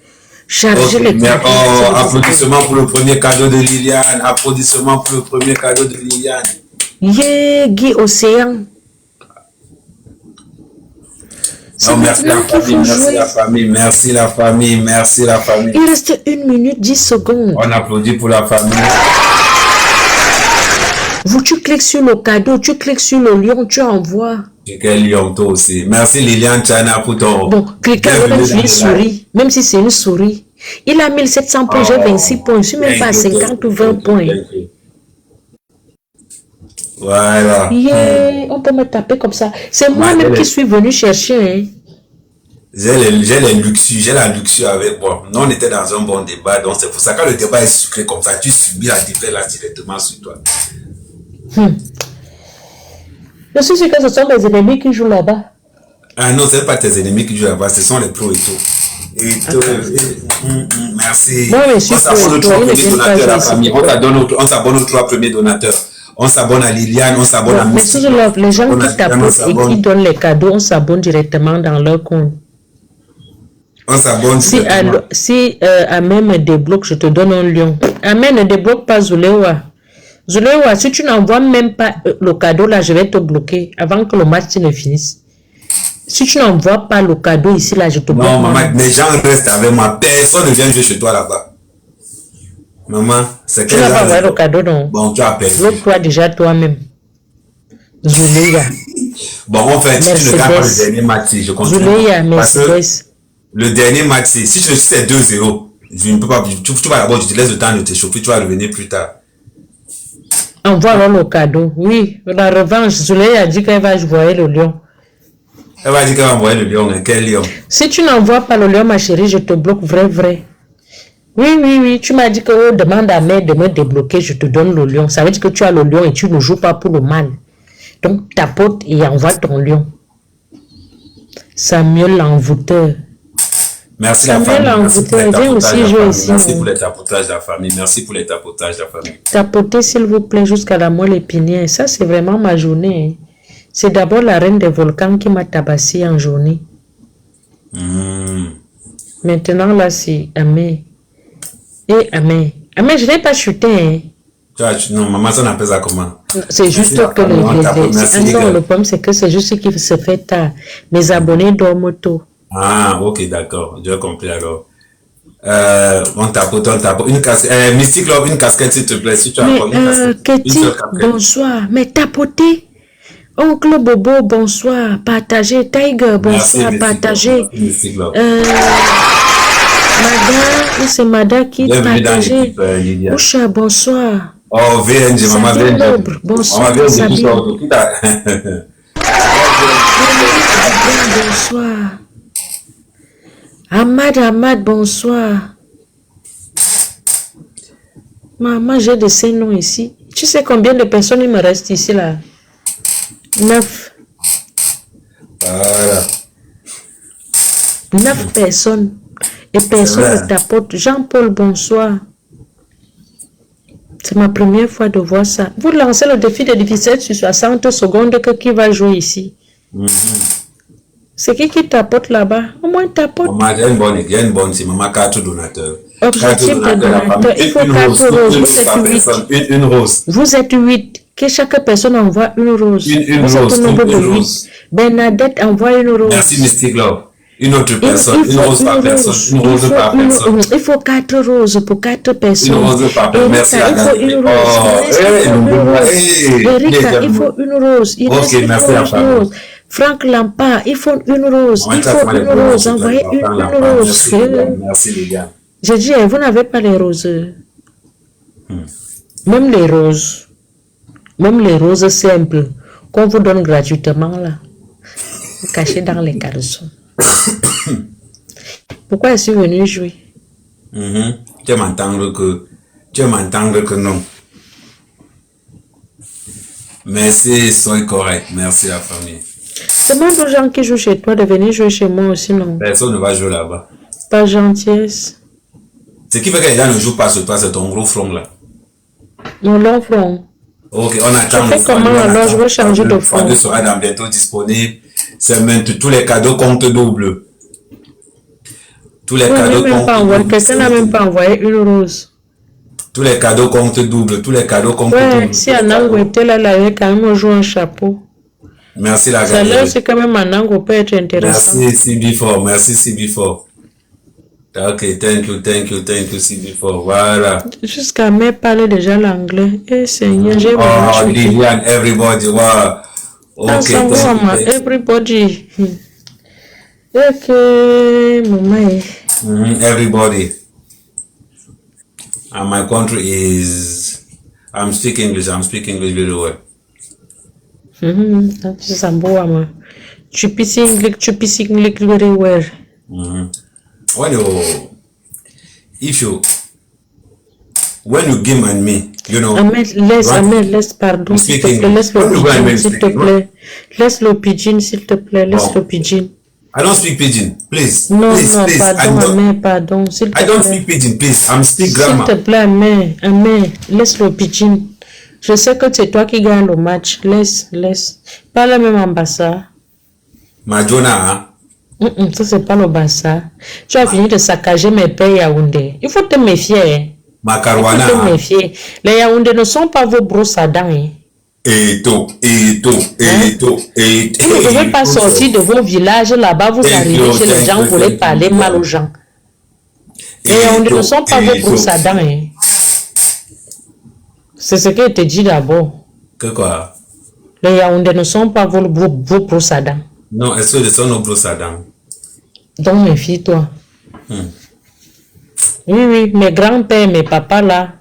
Speaker 3: Chargez les cadeaux.
Speaker 2: Applaudissements pour le premier cadeau de Liliane. Applaudissements pour le premier cadeau de Liliane.
Speaker 3: Yeah, Guy Océan.
Speaker 2: Non, merci la famille, merci la famille, merci la famille, merci la famille.
Speaker 3: Il reste 1 minute 10 secondes.
Speaker 2: On applaudit pour la famille.
Speaker 3: Tu cliques sur le cadeau, tu cliques sur le lion, tu envoies.
Speaker 2: J'ai quel lion toi aussi. Merci Liliane Chana pour ton...
Speaker 3: Bon, cliquez sur une souris, même si c'est une souris. Il a 1700 points, j'ai 26 points, je suis même pas à 50 ou 20 points.
Speaker 2: Voilà.
Speaker 3: Yeah, on peut me taper comme ça. C'est moi-même qui suis venu chercher. Hein.
Speaker 2: J'ai la luxure avec moi. Nous, on était dans un bon débat, donc c'est pour ça que quand le débat est sucré comme ça, tu subis la défaite là directement sur toi.
Speaker 3: Je suis sûr que ce sont les ennemis qui jouent là-bas.
Speaker 2: Ah non, ce n'est pas tes ennemis qui jouent là-bas, ce sont les pros et tout. Merci.
Speaker 3: Moi,
Speaker 2: on s'abonne aux 3 premiers donateurs la famille. On s'abonne aux 3 premiers donateurs. On s'abonne à Liliane, on s'abonne à Mystique.
Speaker 3: Les gens qui tapotent et qui donnent les cadeaux, on s'abonne directement dans leur compte.
Speaker 2: On s'abonne directement.
Speaker 3: Si Amen me débloque, je te donne un lion. Amen ne débloque pas Zulewa. Zulewa, si tu n'envoies même pas le cadeau là, je vais te bloquer avant que le match ne finisse. Si tu n'envoies pas le cadeau ici là, je te bloque.
Speaker 2: Non, maman, les gens restent avec moi. Personne ne vient jouer chez toi là-bas. Maman, c'est que
Speaker 3: tu n'as pas envoyé le cadeau, non?
Speaker 2: Bon, tu as perdu.
Speaker 3: L'autre toi déjà toi-même. Zuleya.
Speaker 2: Bon, en fait, si tu ne gagnes pas le dernier match, je continue.
Speaker 3: Zuleya, Mercedes.
Speaker 2: Le dernier match, si tu le sais 2-0, je ne peux pas. Tu vas d'abord, je te laisse le temps de t'échauffer, tu vas revenir plus tard.
Speaker 3: Envoie alors le cadeau. Oui, la revanche. Zuleya a dit qu'elle va jouer le lion.
Speaker 2: Elle va dire qu'elle va envoyer le lion. Hein. Quel lion?
Speaker 3: Si tu n'envoies pas le lion, ma chérie, je te bloque vrai. Oui. Tu m'as dit que demande à mère de me débloquer, je te donne le lion. Ça veut dire que tu as le lion et tu ne joues pas pour le mal. Donc, tapote et envoie ton lion. Samuel l'envoûteur.
Speaker 2: Merci la
Speaker 3: Samuel
Speaker 2: famille. Merci pour les
Speaker 3: l'envoûteur, viens
Speaker 2: tapotages
Speaker 3: aussi
Speaker 2: de la
Speaker 3: jouer
Speaker 2: famille.
Speaker 3: ici.
Speaker 2: Merci pour les tapotages de la famille. Merci pour les tapotages de la famille.
Speaker 3: Tapotez, s'il vous plaît, jusqu'à la moelle épinière. Ça, c'est vraiment ma journée. Hein. C'est d'abord la reine des volcans qui m'a tabassé en journée. Maintenant, là, c'est Amé. Et Amé. Amé, je n'ai pas chuté. Hein.
Speaker 2: Non, maman, ça n'appelle ça comment?
Speaker 3: C'est juste que le problème, c'est que c'est juste qu'il se fait tard. Mes abonnés dorment tôt.
Speaker 2: Ah, ok, d'accord. J'ai compris alors. On tapote. Une casquette, Mystique Love, une casquette, s'il te plaît. Si tu as une casquette.
Speaker 3: Ketty, bonsoir. Mais tapotez. Oncle Bobo, bonsoir. Partagez. Tiger, bonsoir. Partagez. Madame, c'est Madame qui partageait. Oucha, bonsoir.
Speaker 2: Oh, VNG, maman VNG.
Speaker 3: Bonsoir, Sabine. Bonsoir. Ahmad, bonsoir. Maman, j'ai de ces noms ici. Tu sais combien de personnes il me reste ici, là? 9.
Speaker 2: Voilà.
Speaker 3: 9 personnes. Et personne ne tapote. Jean-Paul, bonsoir. C'est ma première fois de voir ça. Vous lancez le défi de 17 sur 60 secondes que qui va jouer ici. C'est qui tapote là-bas? Au moins tapote.
Speaker 2: Maman, il y a une bonne, c'est maman 4 donateurs.
Speaker 3: Objectif de donateur, il faut 4 roses. Vous êtes 8.
Speaker 2: Une rose.
Speaker 3: Vous êtes 8. Que chaque personne envoie une rose. Vous êtes au nombre de 8. Bernadette envoie une rose.
Speaker 2: Merci, Mystique Love. Une autre personne, une rose par personne, une rose par personne.
Speaker 3: Il faut 4 roses pour 4 personnes.
Speaker 2: Une rose par personne. Merci à la
Speaker 3: il faut une rose. Erika, il faut une rose.
Speaker 2: Ok, merci à la
Speaker 3: Franck Lampard, il faut une rose. Il faut une rose. Envoyez une rose.
Speaker 2: Merci les gars.
Speaker 3: J'ai dit, vous n'avez pas les roses. Même les roses simples qu'on vous donne gratuitement là, cachées dans les caleçons. Pourquoi est-ce venu jouer?
Speaker 2: Tu vas m'entendre que non. Merci, soyez correct. Merci la famille.
Speaker 3: Demande aux gens qui jouent chez toi de venir jouer chez moi aussi, non?
Speaker 2: Personne ne va jouer là-bas.
Speaker 3: Pas gentillesse.
Speaker 2: Ce qui fait que les gens ne jouent pas sur toi, c'est ton gros front là.
Speaker 3: Mon long front.
Speaker 2: Ok, on attend.
Speaker 3: Je fais comment alors? Je vais changer de front.
Speaker 2: Le sera dans bientôt disponible. C'est maintenant tous les cadeaux comptent double. Tous les cadeaux comptent double.
Speaker 3: Quelqu'un n'a même pas envoyé une rose.
Speaker 2: Tous les cadeaux comptent double. Tous les cadeaux comptent double.
Speaker 3: Si Anango était là, il avait quand même joué un chapeau.
Speaker 2: Merci la
Speaker 3: galerie. Ça c'est quand même Anango peut être intéressant.
Speaker 2: Merci CB4. Merci CB4. Ok, thank you CB4. Voilà.
Speaker 3: Jusqu'à me parler déjà l'anglais. Eh Seigneur, j'ai
Speaker 2: vraiment Liliane, everybody. Wow.
Speaker 3: Ok, everybody. Ok, maman.
Speaker 2: Everybody. And my country is. I'm speaking English very well.
Speaker 3: Tu speak English very well.
Speaker 2: When you give me, you know.
Speaker 3: Laisse, pardon, s'il te plaît, laisse le pigeon, s'il te plaît. Laisse le pigeon, s'il te plaît, laisse le pigeon.
Speaker 2: I don't speak pidgin, please.
Speaker 3: Non,
Speaker 2: please,
Speaker 3: pardon, s'il te plaît.
Speaker 2: I don't speak pidgin, please. I'm speak grammar.
Speaker 3: S'il te plaît, Amé, laisse le pigeon. Je sais que c'est toi qui gagne le match. Laisse. Pas le même ambassade.
Speaker 2: Majona, hein?
Speaker 3: Ça, c'est pas le Bassa. Tu as fini de saccager mes pères Yaoundé. Il faut te méfier.
Speaker 2: Macarouana.
Speaker 3: Il faut te méfier. Les Yaoundé ne sont pas vos brosses à dents.
Speaker 2: Et tout.
Speaker 3: Vous ne pouvez pas sortir de vos villages là-bas, vous arrivez chez les gens, vous voulez parler mal aux gens. Les Yaoundé ne sont pas vos brosses à dents. C'est ce que je te dis d'abord.
Speaker 2: Que quoi?
Speaker 3: Les Yaoundé ne sont pas vos brosses à dents.
Speaker 2: Non, est-ce que ce sont nos brosses à dents?
Speaker 3: Donc, méfie-toi. Oui, mes grands-pères, mes papas là,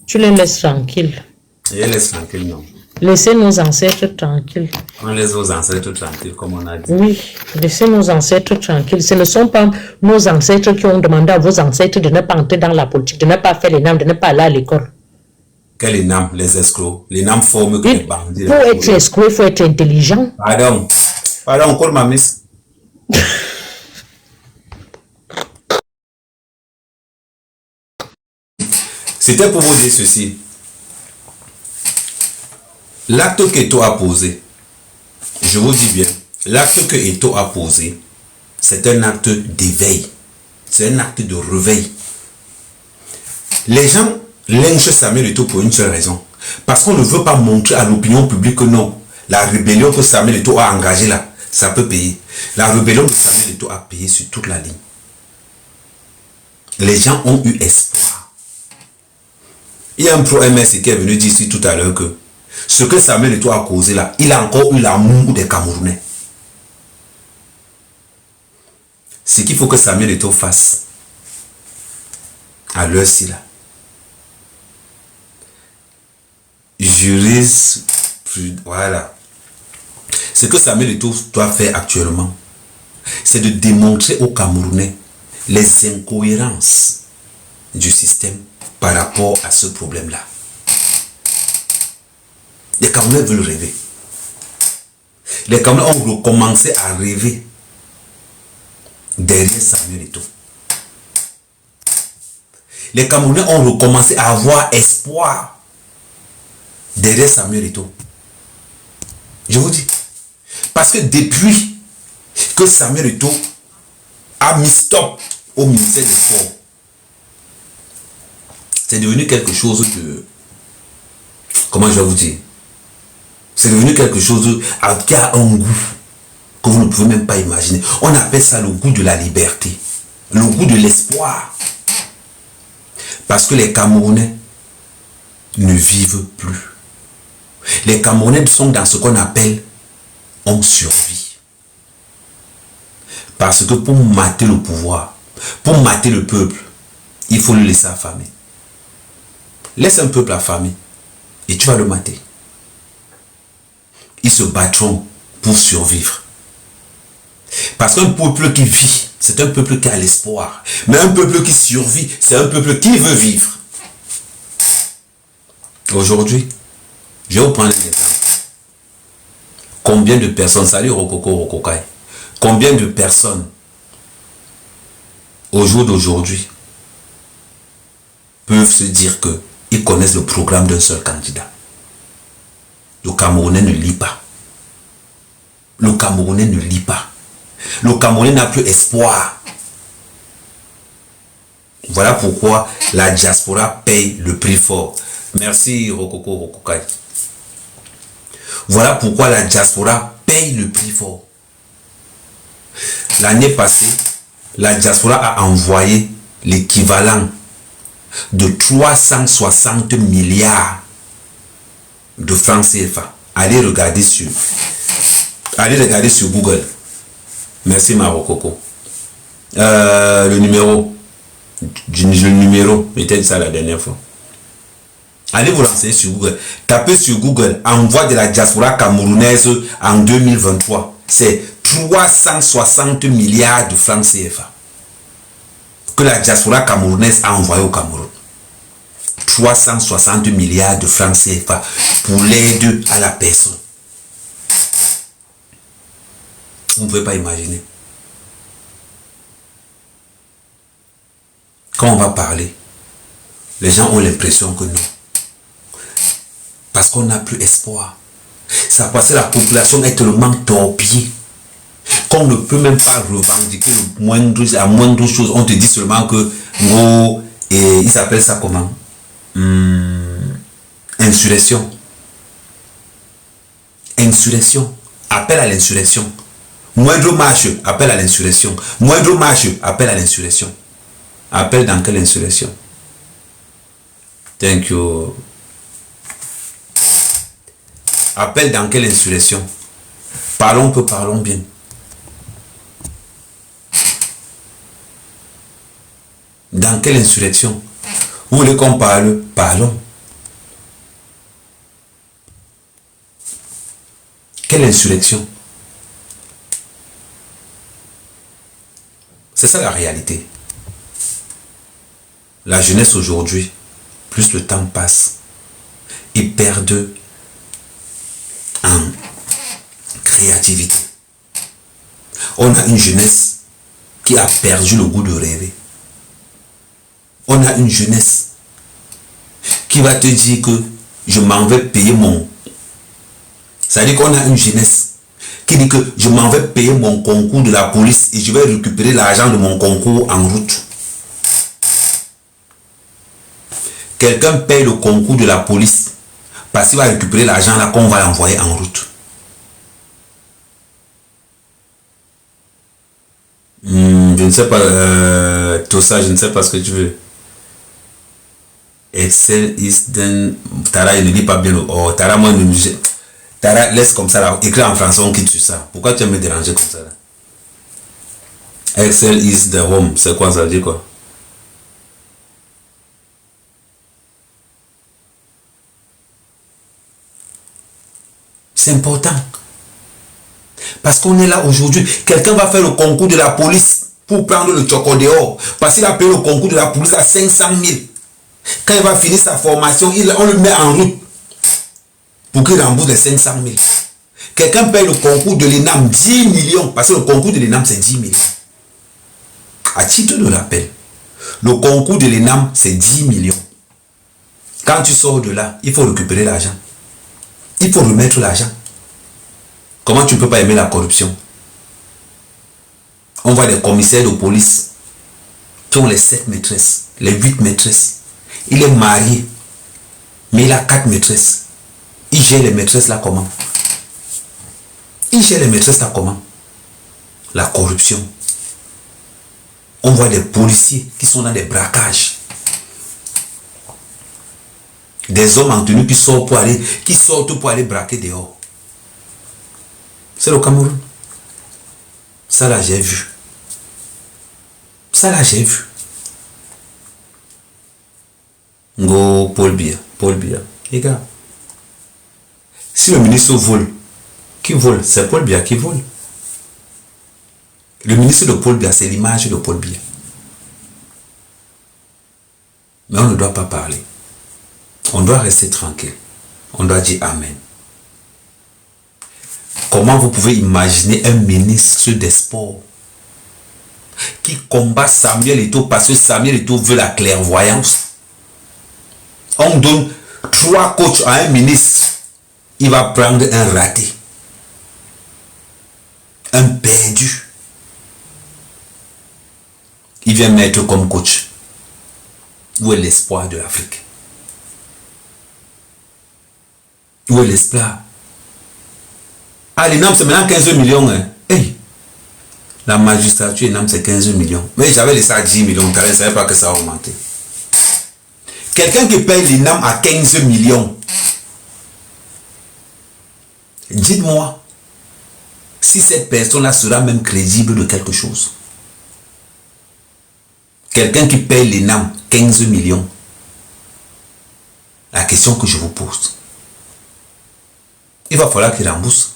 Speaker 3: tu les laisses tranquilles.
Speaker 2: Je les laisse tranquilles, non.
Speaker 3: Laissez nos ancêtres tranquilles.
Speaker 2: On laisse nos ancêtres tranquilles, comme on a dit.
Speaker 3: Oui, laissez nos ancêtres tranquilles. Ce ne sont pas nos ancêtres qui ont demandé à vos ancêtres de ne pas entrer dans la politique, de ne pas faire les NAM, de ne pas aller à l'école.
Speaker 2: Quels les NAM, les escrocs? Les NAM forment que les bandits.
Speaker 3: Pour être escroc, il faut être intelligent.
Speaker 2: Pardon, encore ma miss. C'était pour vous dire ceci. L'acte que Eto'o a posé, je vous dis bien, l'acte que Eto'o a posé, c'est un acte d'éveil. C'est un acte de réveil. Les gens lynchent Samuel Eto'o pour une seule raison. Parce qu'on ne veut pas montrer à l'opinion publique que non, la rébellion que Samuel Eto'o a engagée là, ça peut payer. La rébellion de Samuel Eto'o a payé sur toute la ligne. Les gens ont eu espoir. Il y a un pro-MS qui est venu dire ici tout à l'heure que ce que Samuel Eto'o a causé là, il a encore eu l'amour des Camerounais. Ce qu'il faut que Samuel Eto'o fasse à l'heure-ci là, juriste, voilà. Ce que Samuel Eto'o doit faire actuellement, c'est de démontrer aux Camerounais les incohérences du système par rapport à ce problème-là. Les Camerounais veulent rêver. Les Camerounais ont recommencé à rêver derrière Samuel Eto'o. Les Camerounais ont recommencé à avoir espoir derrière Samuel Eto'o. Je vous dis. Parce que depuis que Samuel Eto'o a mis stop au ministère des Sports, c'est devenu quelque chose de... Comment je vais vous dire? C'est devenu quelque chose qui a un goût que vous ne pouvez même pas imaginer. On appelle ça le goût de la liberté. Le goût de l'espoir. Parce que les Camerounais ne vivent plus. Les Camerounais sont dans ce qu'on appelle on survit. Parce que pour mater le pouvoir, pour mater le peuple, il faut le laisser affamer. Laisse un peuple affamé et tu vas le mater. Ils se battront pour survivre. Parce qu'un peuple qui vit, c'est un peuple qui a l'espoir. Mais un peuple qui survit, c'est un peuple qui veut vivre. Aujourd'hui, je vais vous prendre un exemple. Combien de personnes, salut Rokoko Rokokai, combien de personnes au jour d'aujourd'hui peuvent se dire que ils connaissent le programme d'un seul candidat? Le Camerounais ne lit pas. Le Camerounais ne lit pas. Le Camerounais n'a plus espoir. Voilà pourquoi la diaspora paye le prix fort. Merci Rokoko Rokokai. Voilà pourquoi la diaspora paye le prix fort. L'année passée, la diaspora a envoyé l'équivalent de 360 milliards de francs CFA. Allez regarder sur Google. Merci Marokoko. Le numéro, mettez ça la dernière fois. Allez vous renseigner sur Google. Tapez sur Google envoi de la diaspora camerounaise en 2023. C'est 360 milliards de francs CFA que la diaspora camerounaise a envoyé au Cameroun. 360 milliards de francs CFA pour l'aide à la personne. Vous ne pouvez pas imaginer. Quand on va parler, les gens ont l'impression que non. Parce qu'on n'a plus espoir. Ça parce que la population est tellement torpillée qu'on ne peut même pas revendiquer la moindre chose. On te dit seulement que et ils appellent ça comment? Insurrection. Insurrection. Appel à l'insurrection. Moindre marche, appel à l'insurrection. Moindre marche, appel à l'insurrection. Appel dans quelle insurrection? Thank you. Appel dans quelle insurrection? Parlons peu, parlons bien. Dans quelle insurrection? Vous voulez qu'on parle? Parlons. Quelle insurrection? C'est ça la réalité. La jeunesse aujourd'hui, plus le temps passe, ils perdent en créativité. On a une jeunesse qui a perdu le goût de rêver. On a une jeunesse qui va te dire que je m'en vais payer mon... C'est-à-dire qu'on a une jeunesse qui dit que je m'en vais payer mon concours de la police et je vais récupérer l'argent de mon concours en route. Quelqu'un paye le concours de la police parce qu'il va récupérer l'argent là qu'on va l'envoyer en route. Je ne sais pas, tout ça, je ne sais pas ce que tu veux. Excel is then... Tara, il ne lit pas bien. Oh, Tara, moi, Tara, laisse comme ça là. Écris en français, on quitte sur ça. Pourquoi tu vas me déranger comme ça là? Excel is the home. C'est quoi ça veut dire quoi? C'est important. Parce qu'on est là aujourd'hui. Quelqu'un va faire le concours de la police pour prendre le choco dehors. Parce qu'il a payé le concours de la police à 500 000. Quand il va finir sa formation, on le met en route pour qu'il rembourse les 500 000. Quelqu'un paye le concours de l'ENAM 10 millions. Parce que le concours de l'ENAM, c'est 10 millions. À titre de rappel, le concours de l'ENAM, c'est 10 millions. Quand tu sors de là, il faut récupérer l'argent. Il faut remettre l'argent. Comment tu ne peux pas aimer la corruption? On voit des commissaires de police qui ont les 7 maîtresses, les 8 maîtresses. Il est marié, mais il a 4 maîtresses. Il gère les maîtresses là comment? Il gère les maîtresses là comment? La corruption. On voit des policiers qui sont dans des braquages. Des hommes en tenue qui sortent pour aller braquer dehors. C'est le Cameroun. Ça là, j'ai vu. Ça là, j'ai vu. Ngo Paul Biya. Les gars. Si le ministre vole, qui vole? C'est Paul Biya qui vole. Le ministre de Paul Biya, c'est l'image de Paul Biya. Mais on ne doit pas parler. On doit rester tranquille. On doit dire Amen. Comment vous pouvez imaginer un ministre des Sports qui combat Samuel Eto'o parce que Samuel Eto'o veut la clairvoyance? On donne 3 coachs à un ministre. Il va prendre un raté. Un perdu. Il vient mettre comme coach. Où est l'espoir de l'Afrique? Où est l'espoir? Ah, l'INAM c'est maintenant 15 millions. Hein. Hey. La magistrature l'INAM c'est 15 millions. Mais j'avais laissé à 10 millions. Je ne savais pas que ça a augmenté. Quelqu'un qui paye l'INAM à 15 millions. Dites-moi si cette personne-là sera même crédible de quelque chose. Quelqu'un qui paye l'INAM 15 millions. La question que je vous pose. Il va falloir qu'il rembourse.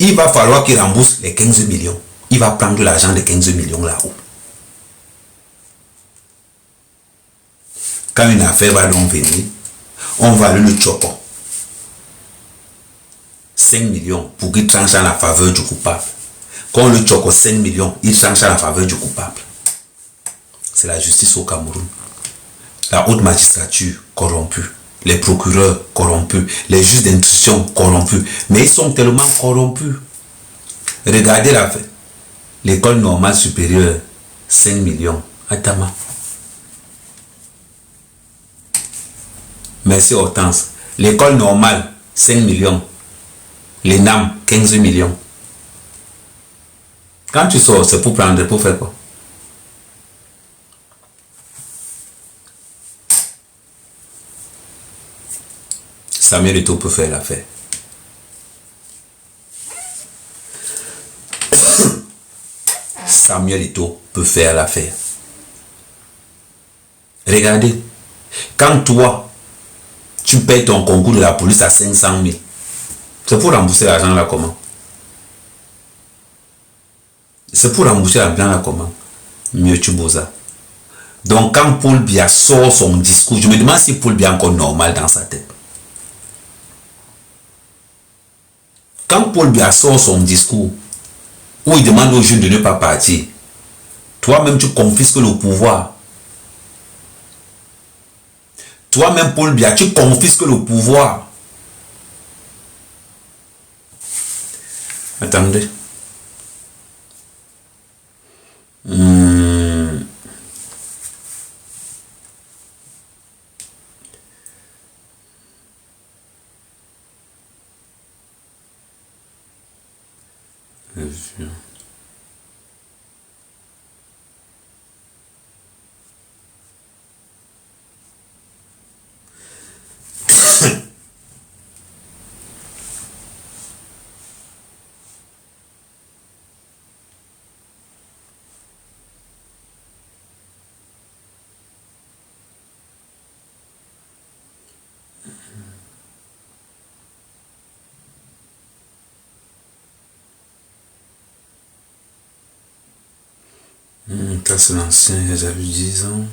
Speaker 2: Il va falloir qu'il rembourse les 15 millions. Il va prendre l'argent des 15 millions là-haut. Quand une affaire va donc venir, on va le choper. 5 millions pour qu'il tranche en la faveur du coupable. Quand on le choque 5 millions, il tranche en la faveur du coupable. C'est la justice au Cameroun. La haute magistrature corrompue. Les procureurs corrompus, les juges d'instruction corrompus, mais ils sont tellement corrompus. Regardez l'affaire. L'école normale supérieure, 5 millions. Atama. Merci Hortense. L'école normale, 5 millions. L'ENAM, 15 millions. Quand tu sors, c'est pour prendre, pour faire quoi? Samuel Eto'o peut faire l'affaire. Samuel Eto'o peut faire l'affaire. Regardez, quand toi, tu payes ton concours de la police à 500 000, C'est pour rembourser l'argent là comment? C'est pour rembourser l'argent là comment? Mieux tu bosa. Donc quand Paul Biya sort son discours, je me demande si Paul Biya est encore normal dans sa tête. Quand Paul Biya sort son discours, où il demande aux jeunes de ne pas partir, toi-même tu confisques le pouvoir. Toi-même Paul Biya, tu confisques le pouvoir. Attendez. Ça c'est l'ancien, j'ai vu 10 ans.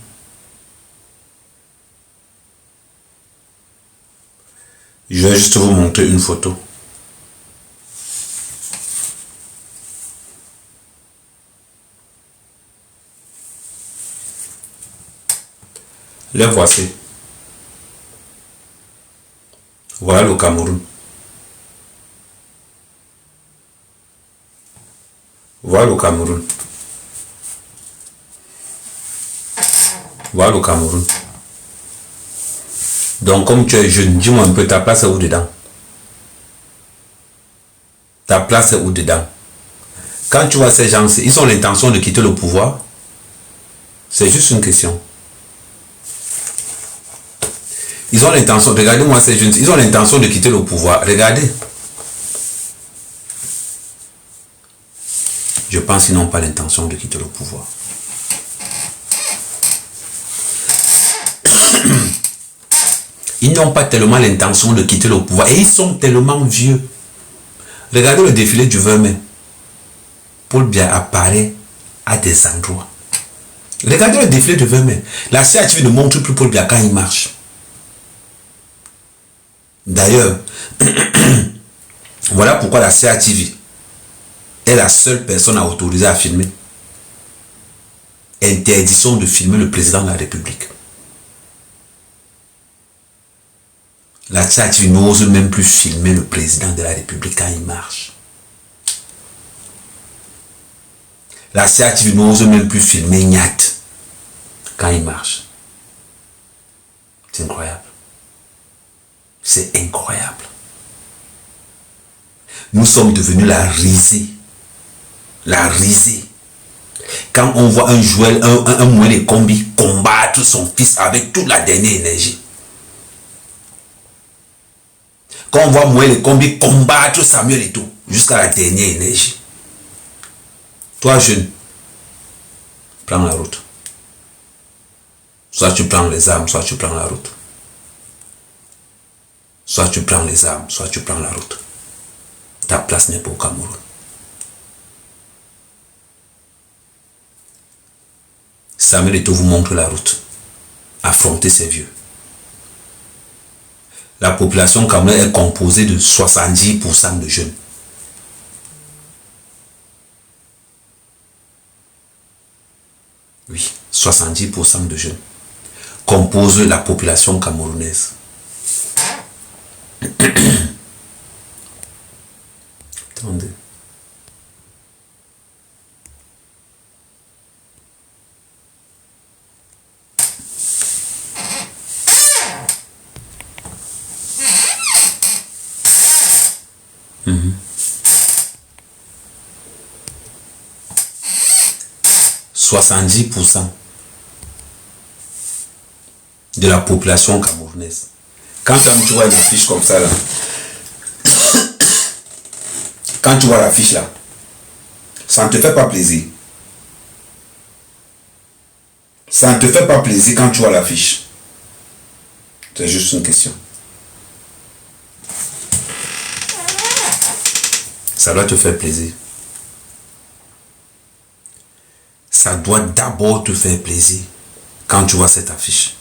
Speaker 2: Je vais juste vous montrer une photo. Les voici. Voilà le Cameroun. Voilà le Cameroun. Voilà le Cameroun. Donc comme tu es jeune, dis-moi un peu, ta place est où dedans? Ta place est où dedans? Quand tu vois ces gens, ils ont l'intention de quitter le pouvoir. C'est juste une question. Ils ont l'intention, regardez-moi ces jeunes, ils ont l'intention de quitter le pouvoir. Regardez. Je pense qu'ils n'ont pas l'intention de quitter le pouvoir. Ils n'ont pas tellement l'intention de quitter le pouvoir. Et ils sont tellement vieux. Regardez le défilé du 20 mai. Paul Biya apparaît à des endroits. Regardez le défilé du 20 mai. La CATV ne montre plus Paul Biya quand il marche. D'ailleurs, voilà pourquoi la CATV est la seule personne à autoriser à filmer. Interdiction de filmer le président de la République. La CATV n'ose même plus filmer le président de la République quand il marche. La CATV n'ose même plus filmer Nyat quand il marche. C'est incroyable. C'est incroyable. Nous sommes devenus la risée. La risée. Quand on voit un Joël, un Moël Kombi combattre son fils avec toute la dernière énergie. Quand on voit Moël Kombi combattre Samuel Eto'o jusqu'à la dernière énergie. Toi jeune, prends la route. Soit tu prends les armes, soit tu prends la route. Soit tu prends les armes, soit tu prends la route. Ta place n'est pas au Cameroun. Samuel Eto'o vous montre la route. Affrontez ces vieux. La population camerounaise est composée de 70% de jeunes. Oui, 70% de jeunes composent la population camerounaise. Attendez. Mmh. 70% de la population camerounaise. Quand tu vois une fiche comme ça là, quand tu vois la fiche là, ça ne te fait pas plaisir. Ça ne te fait pas plaisir quand tu vois la fiche. C'est juste une question. Ça doit te faire plaisir. Ça doit d'abord te faire plaisir quand tu vois cette affiche.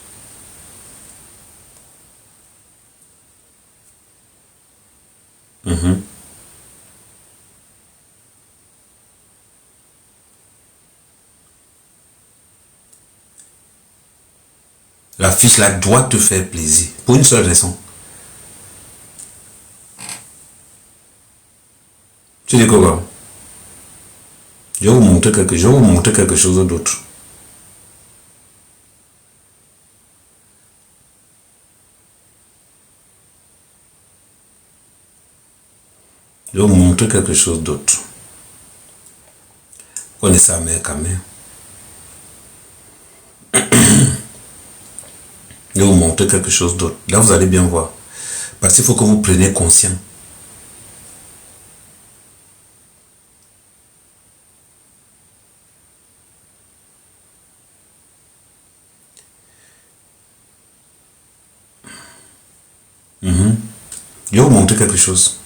Speaker 2: L'affiche là doit te faire plaisir pour une seule raison. Tu dis quoi? Je vais vous montrer quelque chose d'autre. Je vais vous montrer quelque chose d'autre. Vous connaissez la mère quand même. Je vais vous montrer quelque chose d'autre. Là, vous allez bien voir. Parce qu'il faut que vous preniez conscience. Je vais vous montrer quelque chose.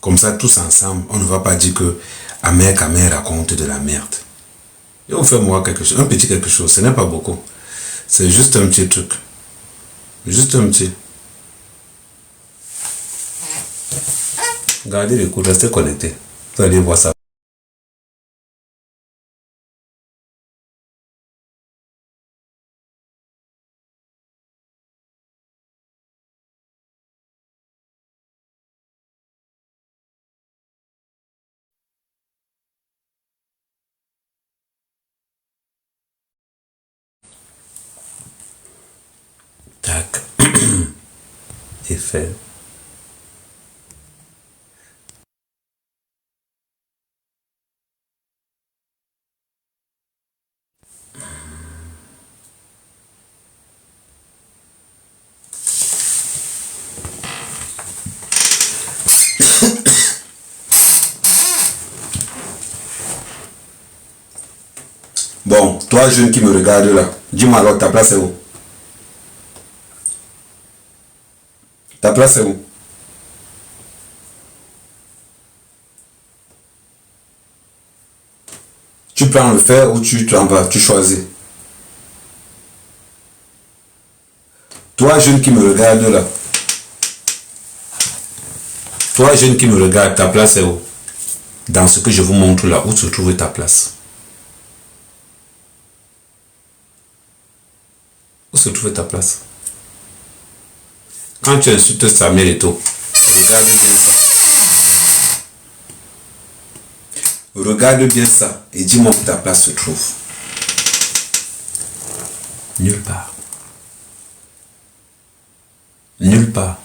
Speaker 2: Comme ça, tous ensemble, on ne va pas dire que Amer Kamer raconte de la merde. Je vais vous faire moi quelque chose, un petit quelque chose. Ce n'est pas beaucoup. C'est juste un petit truc. Juste un petit. Gardez les coups, restez connectés. Vous allez voir ça. Tac. Et fait. Bon, toi jeune qui me regarde là, dis-moi alors ta place est où? Ta place est où? Tu prends le fer ou tu t'en vas, tu choisis. Toi jeune qui me regarde là. Toi jeune qui me regarde, ta place est où? Dans ce que je vous montre là, où se trouve ta place? Où se trouve ta place? Quand tu insultes Samuel Eto'o, regarde bien ça. Regarde bien ça et dis-moi où ta place se trouve. Nulle part. Nulle part.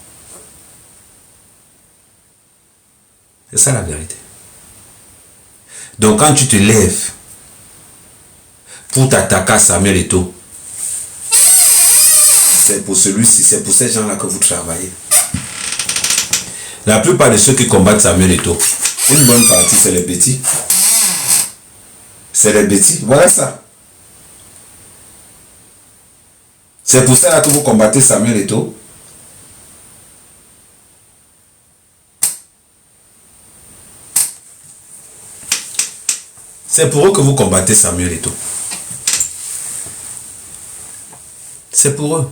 Speaker 2: C'est ça la vérité. Donc quand tu te lèves pour t'attaquer à Samuel Eto'o, c'est pour celui-ci, c'est pour ces gens-là que vous travaillez. La plupart de ceux qui combattent Samuel Eto'o, une bonne partie, c'est les petits. C'est les petits. Voilà ça. C'est pour ça que vous combattez Samuel Eto'o. C'est pour eux que vous combattez Samuel Eto'o. C'est pour eux.